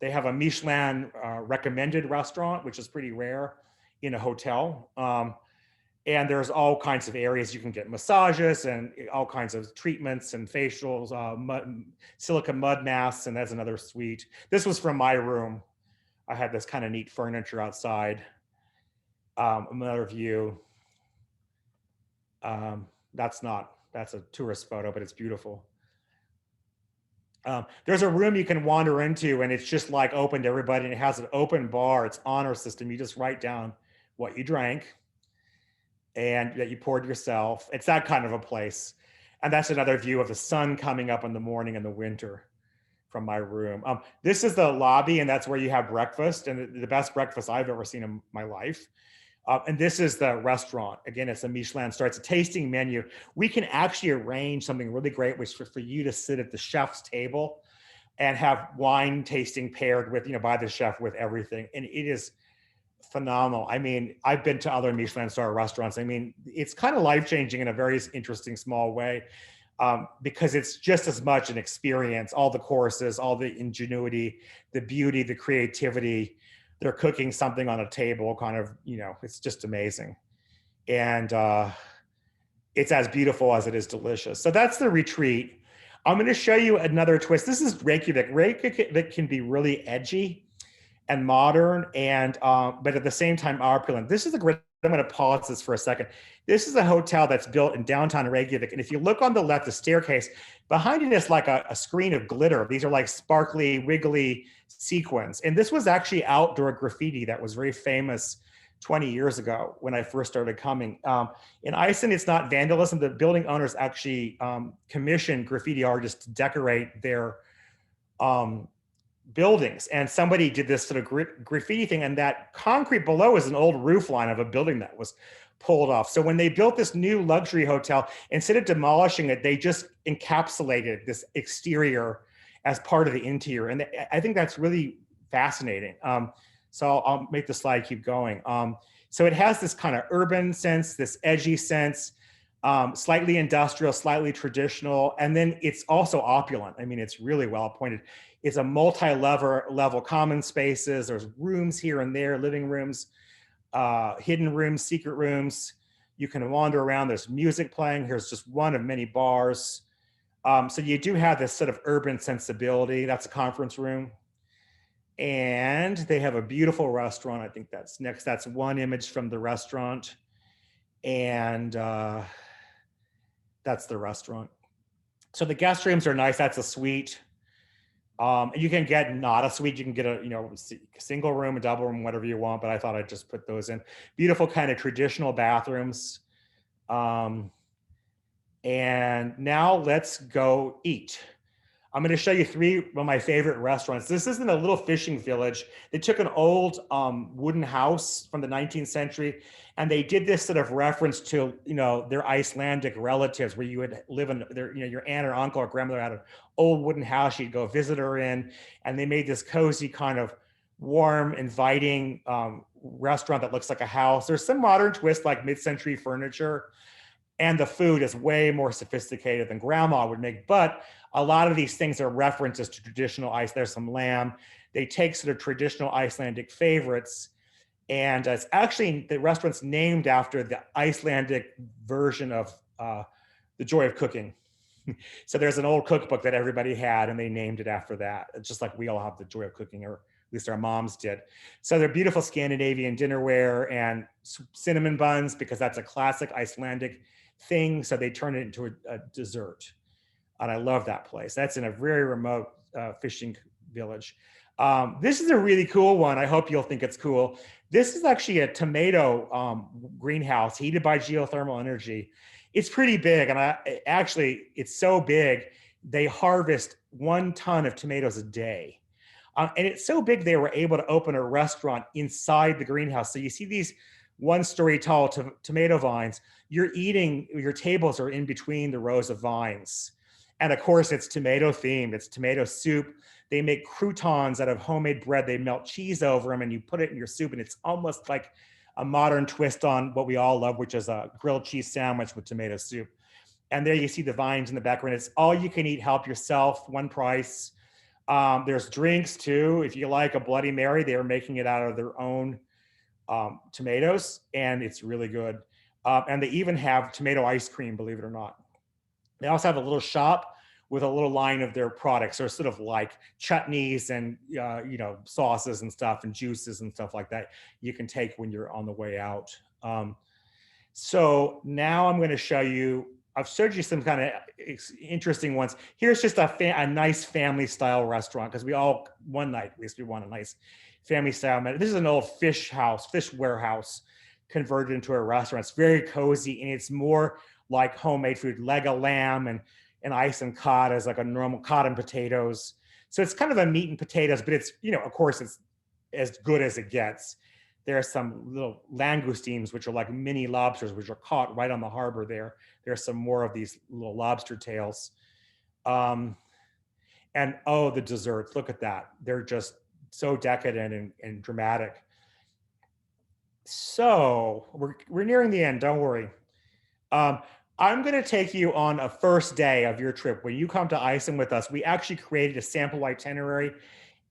They have a Michelin recommended restaurant, which is pretty rare in a hotel. And there's all kinds of areas you can get massages and all kinds of treatments and facials, silica mud masks, and that's another suite. This was from my room. I had this kind of neat furniture outside. Another view. That's a tourist photo, but it's beautiful. There's a room you can wander into, and it's just like open to everybody, and it has an open bar. It's honor system. You just write down what you drank and that you poured yourself. It's that kind of a place. And that's another view of the sun coming up in the morning in the winter from my room. This is the lobby, and that's where you have breakfast, and the best breakfast I've ever seen in my life. And this is the restaurant. Again, it's a Michelin star. It's a tasting menu. We can actually arrange something really great, which is for you to sit at the chef's table and have wine tasting paired with, by the chef with everything. And it is phenomenal. I mean, I've been to other Michelin star restaurants. I mean, it's kind of life-changing in a very interesting, small way, because it's just as much an experience, all the courses, all the ingenuity, the beauty, the creativity. They're cooking something on a table, kind of, it's just amazing. And it's as beautiful as it is delicious. So that's the retreat. I'm going to show you another twist. This is Reykjavik. Reykjavik can be really edgy and modern, and but at the same time opulent. This is a great. I'm going to pause this for a second. This is a hotel that's built in downtown Reykjavik, and if you look on the left, the staircase behind it is like a screen of glitter. These are like sparkly, wiggly sequins, and this was actually outdoor graffiti that was very famous 20 years ago when I first started coming. In Iceland, it's not vandalism. The building owners actually commissioned graffiti artists to decorate their buildings, and somebody did this sort of graffiti thing, and that concrete below is an old roof line of a building that was pulled off. So when they built this new luxury hotel, instead of demolishing it, they just encapsulated this exterior as part of the interior, and I think that's really fascinating. So I'll make the slide keep going. So it has this kind of urban sense, this edgy sense, slightly industrial, slightly traditional, and then it's also opulent. I mean, it's really well appointed. It's a multi-level common spaces. There's rooms here and there, living rooms, hidden rooms, secret rooms. You can wander around. There's music playing. Here's just one of many bars. So you do have this sort of urban sensibility. That's a conference room. And they have a beautiful restaurant. I think that's next. That's one image from the restaurant. And that's the restaurant. So the guest rooms are nice. That's a suite. You can get not a suite. You can get a single room, a double room, whatever you want. But I thought I'd just put those in. Beautiful kind of traditional bathrooms. And now let's go eat. I'm going to show you three of my favorite restaurants. This isn't a little fishing village. They took an old wooden house from the 19th century, and they did this sort of reference to, their Icelandic relatives, where you would live in their, your aunt or uncle or grandmother had an old wooden house you'd go visit her in, and they made this cozy kind of warm, inviting restaurant that looks like a house. There's some modern twist like mid-century furniture, and the food is way more sophisticated than grandma would make, but a lot of these things are references to traditional ice. There's some lamb. They take sort of traditional Icelandic favorites, and it's actually, the restaurant's named after the Icelandic version of The Joy of Cooking. So there's an old cookbook that everybody had, and they named it after that. It's just like we all have The Joy of Cooking, or at least our moms did. So they're beautiful Scandinavian dinnerware and cinnamon buns, because that's a classic Icelandic thing. So they turn it into a dessert. And I love that place. That's in a very remote fishing village. This is a really cool one. I hope you'll think it's cool. This is actually a tomato greenhouse heated by geothermal energy. It's pretty big, and it's so big, they harvest 1 ton of tomatoes a day. And it's so big, they were able to open a restaurant inside the greenhouse. So you see these 1-story tall tomato vines. Your tables are in between the rows of vines. And of course, it's tomato themed. It's tomato soup. They make croutons out of homemade bread. They melt cheese over them, and you put it in your soup, and it's almost like a modern twist on what we all love, which is a grilled cheese sandwich with tomato soup. And there you see the vines in the background. It's all you can eat, help yourself, one price. There's drinks too. If you like a Bloody Mary, they are making it out of their own tomatoes, and it's really good. And they even have tomato ice cream, believe it or not. They also have a little shop with a little line of their products, or sort of like chutneys and sauces and stuff, and juices and stuff like that you can take when you're on the way out. So now I'm going to show you. I've showed you some kind of interesting ones. Here's just a nice family style restaurant, because one night at least we want a nice family style. This is an old fish warehouse converted into a restaurant. It's very cozy, and it's more like homemade food, leg of lamb and ice and cod as like a normal cod and potatoes. So it's kind of a meat and potatoes, but it's, of course, it's as good as it gets. There are some little langoustines, which are like mini lobsters, which are caught right on the harbor there. There's some more of these little lobster tails. And the desserts, look at that. They're just so decadent and dramatic. So we're nearing the end. Don't worry. Um, I'm going to take you on a first day of your trip. When you come to Iceland with us, we actually created a sample itinerary.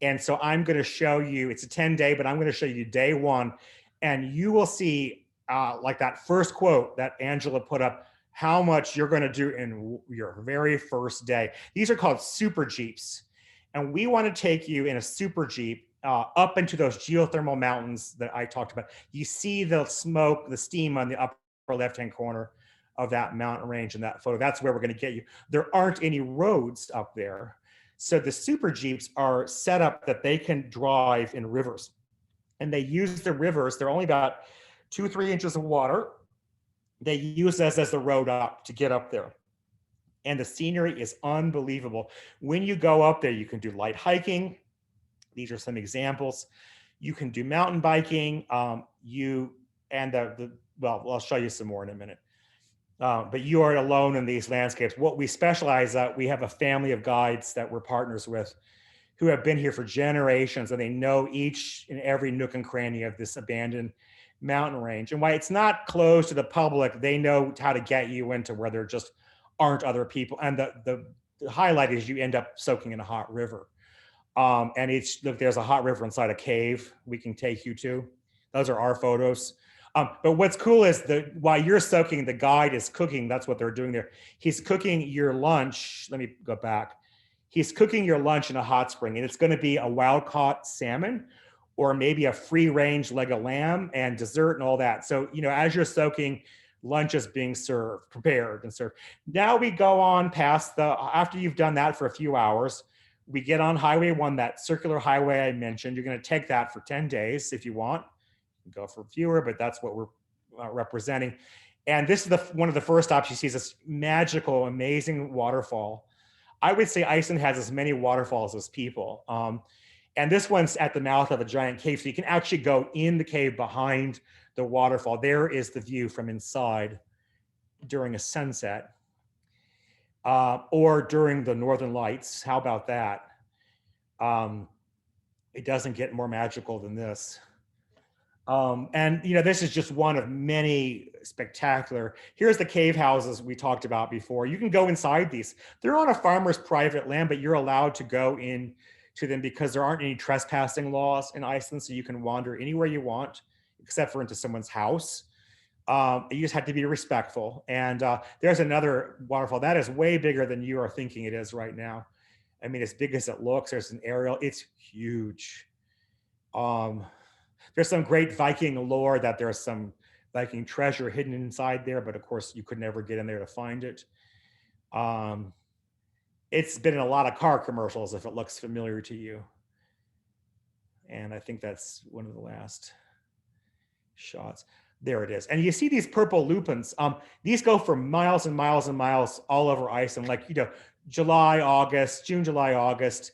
And so I'm going to show you, it's a 10-day, but I'm going to show you day one. And you will see, like that first quote that Angela put up, how much you're going to do in your very first day. These are called super Jeeps. And we want to take you in a super Jeep up into those geothermal mountains that I talked about. You see the smoke, the steam on the upper left-hand corner of that mountain range in that photo. That's where we're going to get you. There aren't any roads up there. So the super Jeeps are set up that they can drive in rivers. And they use the rivers, they're only about 2-3 inches of water. They use this as the road up to get up there. And the scenery is unbelievable. When you go up there, you can do light hiking. These are some examples. You can do mountain biking. Well, I'll show you some more in a minute. But you are alone in these landscapes. What we specialize at, we have a family of guides that we're partners with who have been here for generations, and they know each and every nook and cranny of this abandoned mountain range. And why it's not closed to the public, they know how to get you into where there just aren't other people. And the highlight is you end up soaking in a hot river. And look, there's a hot river inside a cave we can take you to. Those are our photos. But what's cool is while you're soaking, the guide is cooking. That's what they're doing there. He's cooking your lunch. Let me go back. He's cooking your lunch in a hot spring, and it's going to be a wild caught salmon or maybe a free range leg of lamb and dessert and all that. So, as you're soaking, lunch is being prepared and served. Now we go on past after you've done that for a few hours, we get on Highway 1, that circular highway I mentioned. You're going to take that for 10 days if you want. You can go for fewer, but that's what we're representing. And this is one of the first stops you see, is this magical, amazing waterfall. I would say Iceland has as many waterfalls as people. And this one's at the mouth of a giant cave. So you can actually go in the cave behind the waterfall. There is the view from inside during a sunset or during the Northern Lights. How about that? It doesn't get more magical than this. And this is just one of many spectacular. Here's the cave houses we talked about before. You can go inside these. They're on a farmer's private land, but you're allowed to go in to them because there aren't any trespassing laws in Iceland. So you can wander anywhere you want, except for into someone's house. You just have to be respectful. And there's another waterfall that is way bigger than you are thinking it is right now. I mean, as big as it looks. There's an aerial. It's huge. There's some great Viking lore that there's some Viking treasure hidden inside there, but of course you could never get in there to find it. It's been in a lot of car commercials if it looks familiar to you. And I think that's one of the last shots. There it is. And you see these purple lupins. These go for miles and miles and miles all over Iceland, like, July, August, June, July, August.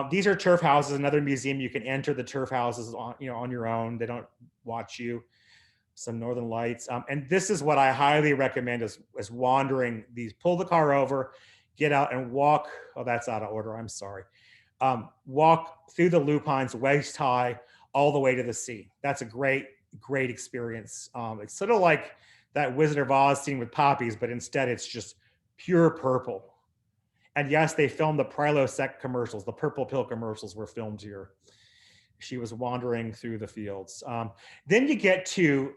These are turf houses, another museum. You can enter the turf houses on your own. They don't watch you. Some Northern Lights. And this is what I highly recommend is wandering these. Pull the car over, get out and walk. Oh, that's out of order. I'm sorry. Walk through the lupines waist high all the way to the sea. That's a great experience. It's sort of like that Wizard of Oz scene with poppies, but instead it's just pure purple. And yes, they filmed the Prilosec commercials. The purple pill commercials were filmed here. She was wandering through the fields. Then you get to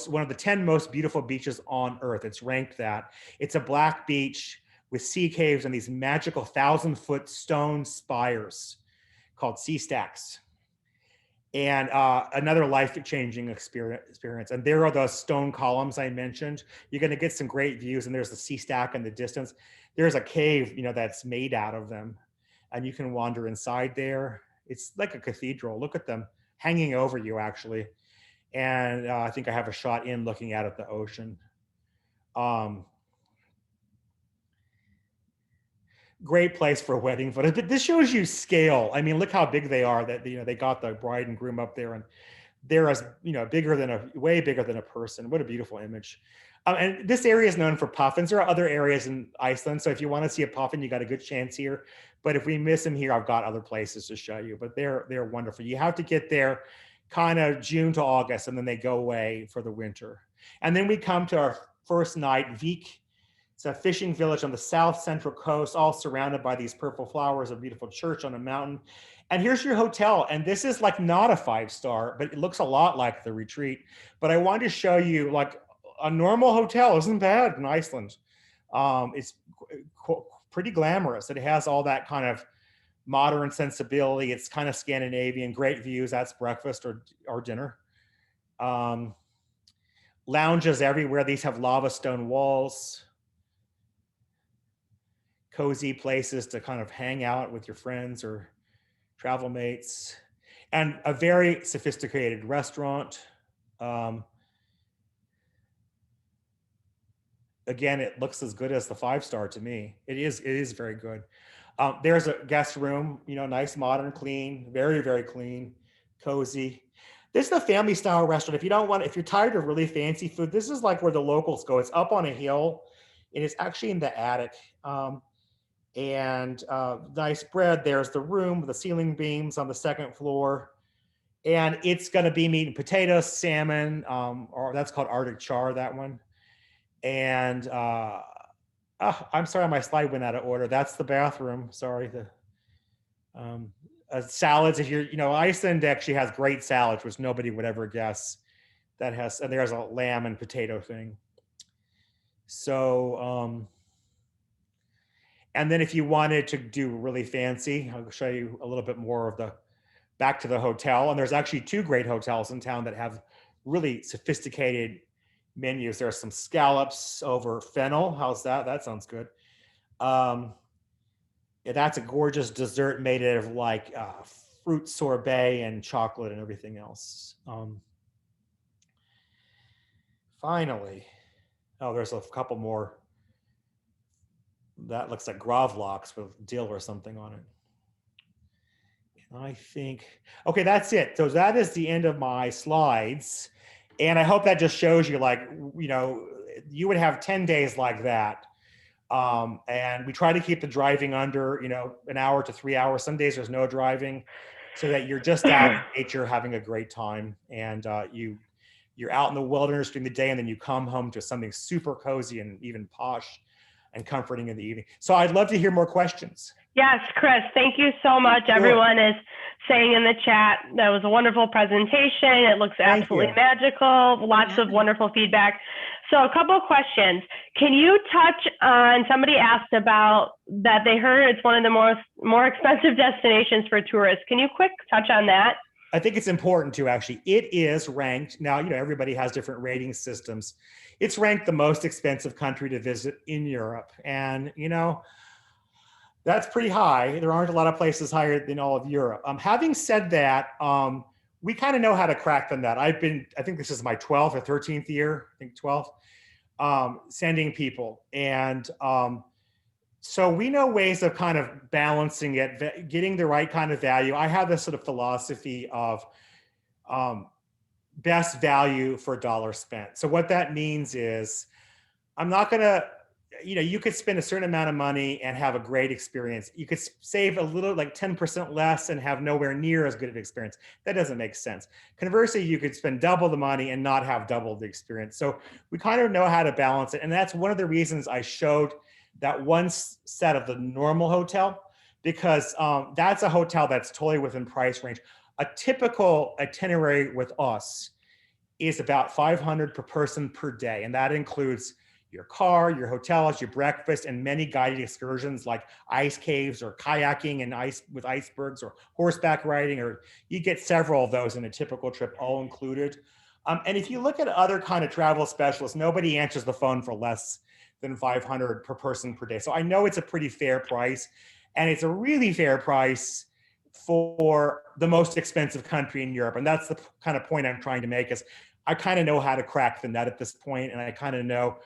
one of the 10 most beautiful beaches on Earth. It's ranked that. It's a black beach with sea caves and these magical 1,000-foot stone spires called sea stacks. And another life-changing experience. And there are those stone columns I mentioned. You're going to get some great views, and there's the sea stack in the distance. There's a cave, that's made out of them, and you can wander inside there. It's like a cathedral. Look at them hanging over you, actually. And I think I have a shot in looking out at the ocean. Great place for a wedding photo. But this shows you scale. I mean, look how big they are. That they got the bride and groom up there, and they're as way bigger than a person. What a beautiful image. And this area is known for puffins. There are other areas in Iceland, so if you want to see a puffin, you got a good chance here. But if we miss them here, I've got other places to show you. But they're wonderful. You have to get there kind of June to August, and then they go away for the winter. And then we come to our first night, Vik. It's a fishing village on the south central coast, all surrounded by these purple flowers, a beautiful church on a mountain. And here's your hotel. And this is like not a 5-star, but it looks a lot like the retreat. But I wanted to show you like a normal hotel isn't bad in Iceland. It's pretty glamorous. It has all that kind of modern sensibility. It's kind of Scandinavian, great views. That's breakfast or dinner. Lounges everywhere. These have lava stone walls. Cozy places to kind of hang out with your friends or travel mates. And a very sophisticated restaurant. Again, it looks as good as the 5-star to me. It is very good. There's a guest room, nice, modern, clean, very, very clean, cozy. This is a family style restaurant. If you're tired of really fancy food, this is like where the locals go. It's up on a hill and it's actually in the attic. Nice bread. There's the room, the ceiling beams on the second floor. And it's going to be meat and potatoes, salmon, or that's called Arctic char, that one. And I'm sorry, my slide went out of order. That's the bathroom. Sorry. Salads. Iceland actually has great salads, which nobody would ever guess. And there's a lamb and potato thing. So, and then if you wanted to do really fancy, I'll show you a little bit more of back to the hotel. And there's actually 2 great hotels in town that have really sophisticated menus. There's some scallops over fennel. How's that? That sounds good. That's a gorgeous dessert made out of like fruit sorbet and chocolate and everything else. Finally, there's a couple more. That looks like gravlax with dill or something on it. And I think, okay, that's it. So that is the end of my slides. And I hope that just shows you, like, you would have 10 days like that. And we try to keep the driving under, an hour to 3 hours. Some days there's no driving, so that you're just out in nature having a great time. And you're out in the wilderness during the day, and then you come home to something super cozy and even posh and comforting in the evening. So I'd love to hear more questions. Yes, Chris, thank you so much. Sure. Everyone is saying in the chat, that was a wonderful presentation. It looks absolutely magical. Lots of wonderful feedback. So a couple of questions. Can you touch on, somebody asked about that they heard it's one of the more expensive destinations for tourists. Can you quick touch on that? I think it's important to actually, it is ranked. Now, everybody has different rating systems. It's ranked the most expensive country to visit in Europe. And, that's pretty high. There aren't a lot of places higher than all of Europe. Having said that, we kind of know how to crack the nut. I think this is my 12th or 13th year, I think 12th, sending people. And so we know ways of kind of balancing it, getting the right kind of value. I have this sort of philosophy of best value for dollar spent. So what that means is I'm not going to, you could spend a certain amount of money and have a great experience. You could save a little, like 10% less, and have nowhere near as good of an experience. That doesn't make sense. Conversely, you could spend double the money and not have double the experience. So we kind of know how to balance it. And that's one of the reasons I showed that one set of the normal hotel, because that's a hotel that's totally within price range. A typical itinerary with us is about $500 per person per day. And that includes your car, your hotels, your breakfast, and many guided excursions like ice caves or kayaking and with icebergs or horseback riding, or you get several of those in a typical trip, all included. And if you look at other kind of travel specialists, nobody answers the phone for less than $500 per person per day. So I know it's a pretty fair price, and it's a really fair price for the most expensive country in Europe. And that's the kind of point I'm trying to make, is I kind of know how to crack the nut at this point, and I kind of know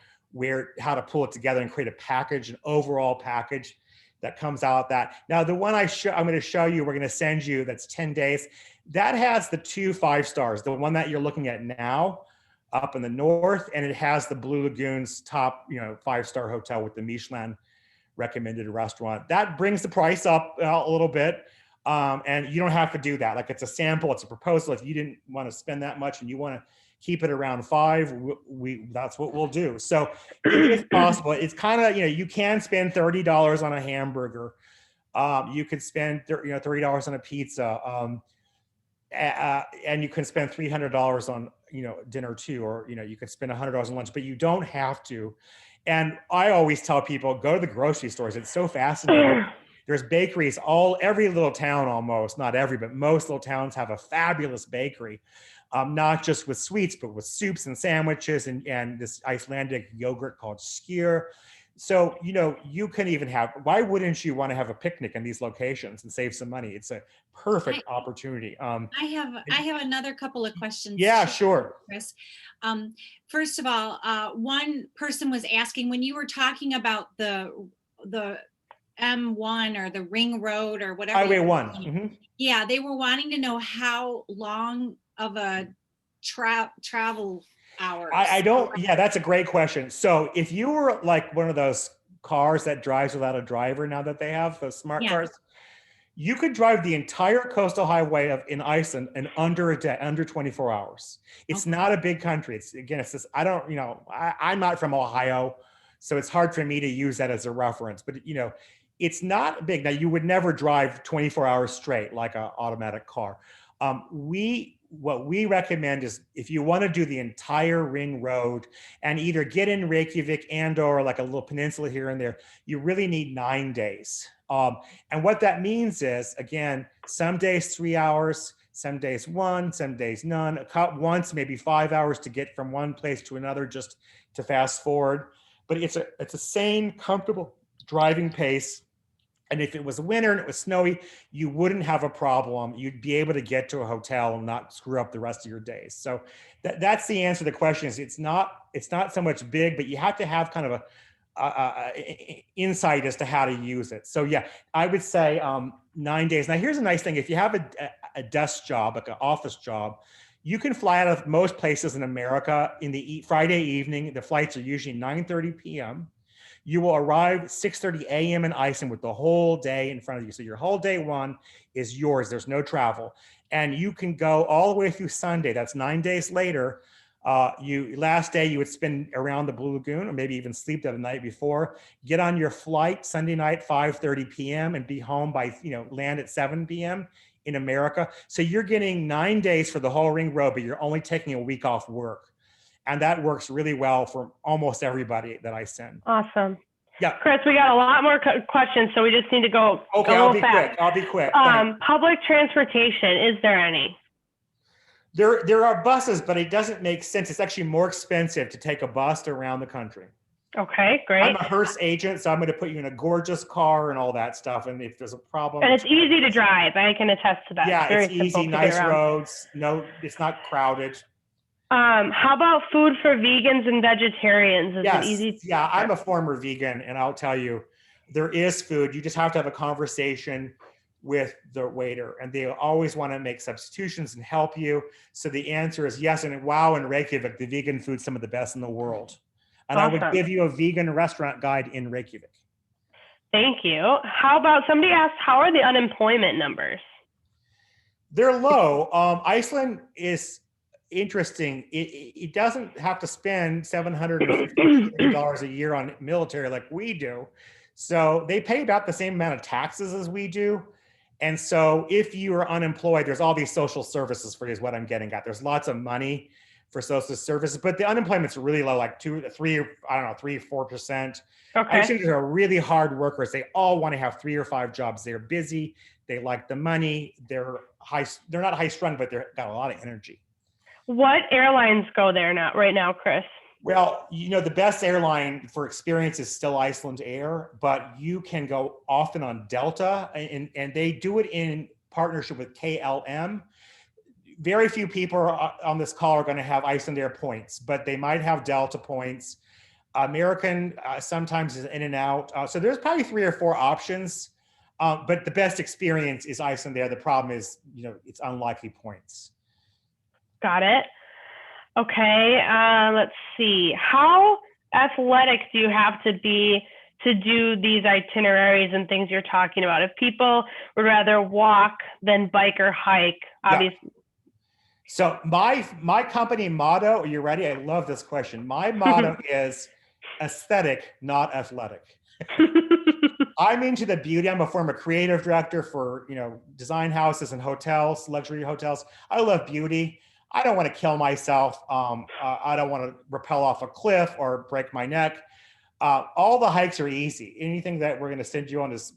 how to pull it together and create a package, an overall package that comes out that. Now, the one I'm going to show you, we're going to send you, that's 10 days. That has the 2 5-stars, the one that you're looking at now up in the north, and it has the Blue Lagoon's top, 5-star hotel with the Michelin recommended restaurant. That brings the price up a little bit. And you don't have to do that. Like, it's a sample, it's a proposal. If you didn't want to spend that much and you want to keep it around 5, that's what we'll do. So it is possible. It's kind of, you can spend $30 on a hamburger. You could spend $30 on a pizza. And you can spend $300 on dinner too, or you could spend $100 on lunch, but you don't have to. And I always tell people, go to the grocery stores. It's so fascinating. There's bakeries every little town, almost, not every, but most little towns have a fabulous bakery, not just with sweets, but with soups and sandwiches and this Icelandic yogurt called skyr. So, you can even why wouldn't you want to have a picnic in these locations and save some money? It's a perfect opportunity. I have another couple of questions. Yeah, sure. Chris. First of all, one person was asking, when you were talking about the M1 or the ring road or whatever. Highway 1. Mm-hmm. Yeah, they were wanting to know how long of a travel hours. That's a great question. So if you were like one of those cars that drives without a driver, now that they have those smart cars, you could drive the entire coastal highway in Iceland in under a day, under 24 hours. It's not a big country. It's this, I'm not from Ohio, so it's hard for me to use that as a reference, but it's not big. Now, you would never drive 24 hours straight like an automatic car. What we recommend is, if you want to do the entire ring road and either get in Reykjavik or like a little peninsula here and there, you really need 9 days. And what that means is, again, some days 3 hours, some days 1, some days none, once maybe 5 hours to get from one place to another, just to fast forward. But it's a sane, comfortable driving pace. And if it was winter and it was snowy, you wouldn't have a problem. You'd be able to get to a hotel and not screw up the rest of your days. So that's the answer to the question. Is it's not so much big, but you have to have kind of a insight as to how to use it. So yeah, I would say 9 days. Now, here's a nice thing. If you have a desk job, like an office job, you can fly out of most places in America in the Friday evening. The flights are usually 9:30 p.m. You will arrive 6:30 a.m. in Iceland with the whole day in front of you. So your whole day 1 is yours. There's no travel. And you can go all the way through Sunday. That's 9 days later. Last day you would spend around the Blue Lagoon, or maybe even sleep there the night before. Get on your flight Sunday night, 5:30 p.m. and be home by, land at 7 p.m. in America. So you're getting 9 days for the whole ring road, but you're only taking a week off work. And that works really well for almost everybody that I send. Awesome. Yeah. Chris, we got a lot more questions, so we just need to go Okay, a little fast. I'll be quick. Public transportation, is there any? There are buses, but it doesn't make sense. It's actually more expensive to take a bus around the country. Okay, great. I'm a Hearst agent, so I'm going to put you in a gorgeous car and all that stuff. And if there's a problem. And it's easy to drive. I can attest to that. Yeah, it's easy, nice roads. No, it's not crowded. How about food for vegans and vegetarians? Is it easy? Yeah, I'm a former vegan, and I'll tell you, there is food. You just have to have a conversation with the waiter, and they always want to make substitutions and help you. So the answer is yes. And wow, in Reykjavik, the vegan food's some of the best in the world. And awesome. I would give you a vegan restaurant guide in Reykjavik. Thank you. How about, somebody asked, how are the unemployment numbers? They're low. Iceland is interesting. It doesn't have to spend $750 a year on military like we do. So they pay about the same amount of taxes as we do. And so if you are unemployed, there's all these social services for you is what I'm getting at. There's lots of money for social services, but the unemployment's really low, like 3 or 4%. Okay. Icelanders are really hard workers. They all want to have 3 or 5 jobs. They're busy. They like the money. They're not high strung, but they've got a lot of energy. What airlines go there right now, Chris? Well, the best airline for experience is still Iceland Air, but you can go often on Delta, and they do it in partnership with KLM. Very few people on this call are going to have Iceland Air points, but they might have Delta points. American sometimes is in and out. So there's probably 3 or 4 options, but the best experience is Iceland Air. The problem is, it's unlikely points. Got it. Okay, let's see. How athletic do you have to be to do these itineraries and things you're talking about? If people would rather walk than bike or hike, obviously. So my company motto, are you ready? I love this question. My motto is aesthetic, not athletic. I'm into the beauty. I'm a former creative director for, design houses and hotels, luxury hotels. I love beauty. I don't want to kill myself. I don't want to rappel off a cliff or break my neck. All the hikes are easy. Anything that we're going to send you on is,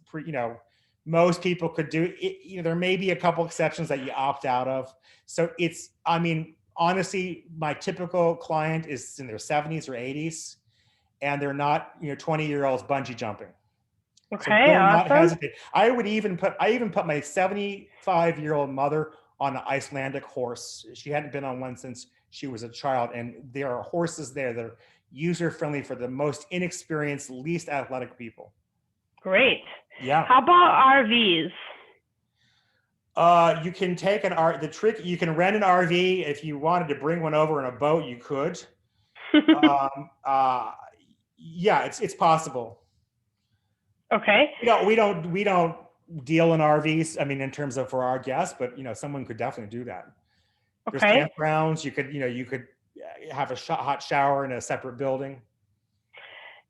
most people could do it. There may be a couple exceptions that you opt out of. So honestly, my typical client is in their 70s or 80s, and they're not, 20-year-olds bungee jumping. Okay, so awesome. Not hesitate. I even put my 75-year-old mother on an Icelandic horse. She hadn't been on one since she was a child, and there are horses there that are user-friendly for the most inexperienced, least athletic people. Great. Yeah. How about RVs? You can take you can rent an RV. If you wanted to bring one over in a boat, you could. Yeah, it's possible. Okay. We don't deal in RVs. In terms of for our guests, but someone could definitely do that. There's Okay. campgrounds. You could have a hot shower in a separate building.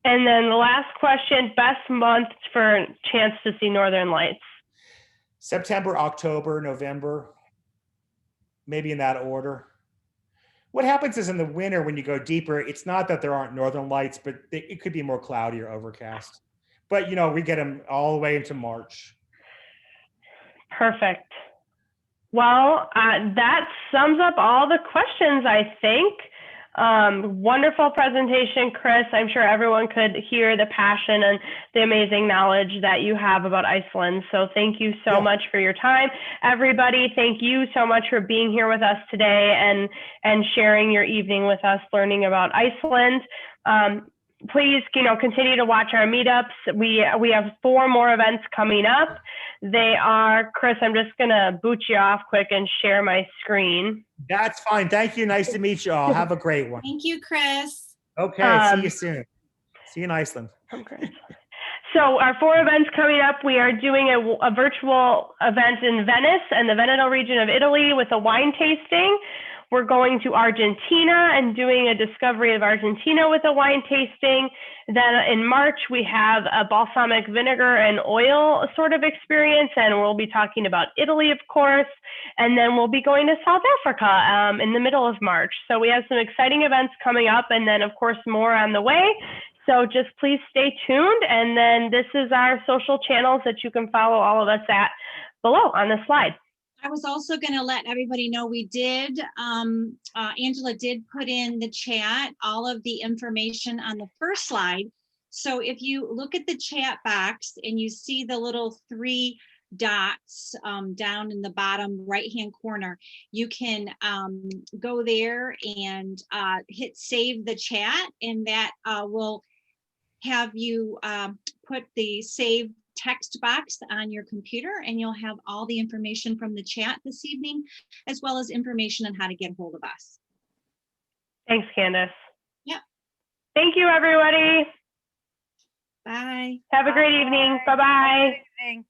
And then the last question, best month for a chance to see Northern Lights? September, October, November, maybe in that order. What happens is in the winter when you go deeper, it's not that there aren't Northern Lights, but it could be more cloudy or overcast. But we get them all the way into March. Perfect. Well, that sums up all the questions, I think. Wonderful presentation, Chris. I'm sure everyone could hear the passion and the amazing knowledge that you have about Iceland. So thank you so much for your time. Everybody, thank you so much for being here with us today and sharing your evening with us, learning about Iceland. Please, continue to watch our meetups. We have 4 more events coming up. They are, Chris, I'm just going to boot you off quick and share my screen. That's fine. Thank you. Nice to meet you all. Have a great one. Thank you, Chris. Okay. See you soon. See you in Iceland. Okay. So our 4 events coming up, we are doing a virtual event in Venice and the Veneto region of Italy with a wine tasting. We're going to Argentina and doing a discovery of Argentina with a wine tasting. Then in March, we have a balsamic vinegar and oil sort of experience, and we'll be talking about Italy, of course. And then we'll be going to South Africa in the middle of March. So we have some exciting events coming up, and then, of course, more on the way. So just please stay tuned. And then this is our social channels that you can follow all of us at below on the slide. I was also going to let everybody know we did, Angela did put in the chat all of the information on the first slide. So if you look at the chat box and you see the little 3 dots down in the bottom right-hand corner, you can go there and hit save the chat, and that will have you put the save text box on your computer, and you'll have all the information from the chat this evening, as well as information on how to get hold of us. Thanks, Candace. Yep. Thank you, everybody. Bye. Have a great evening. Bye-bye. Good evening.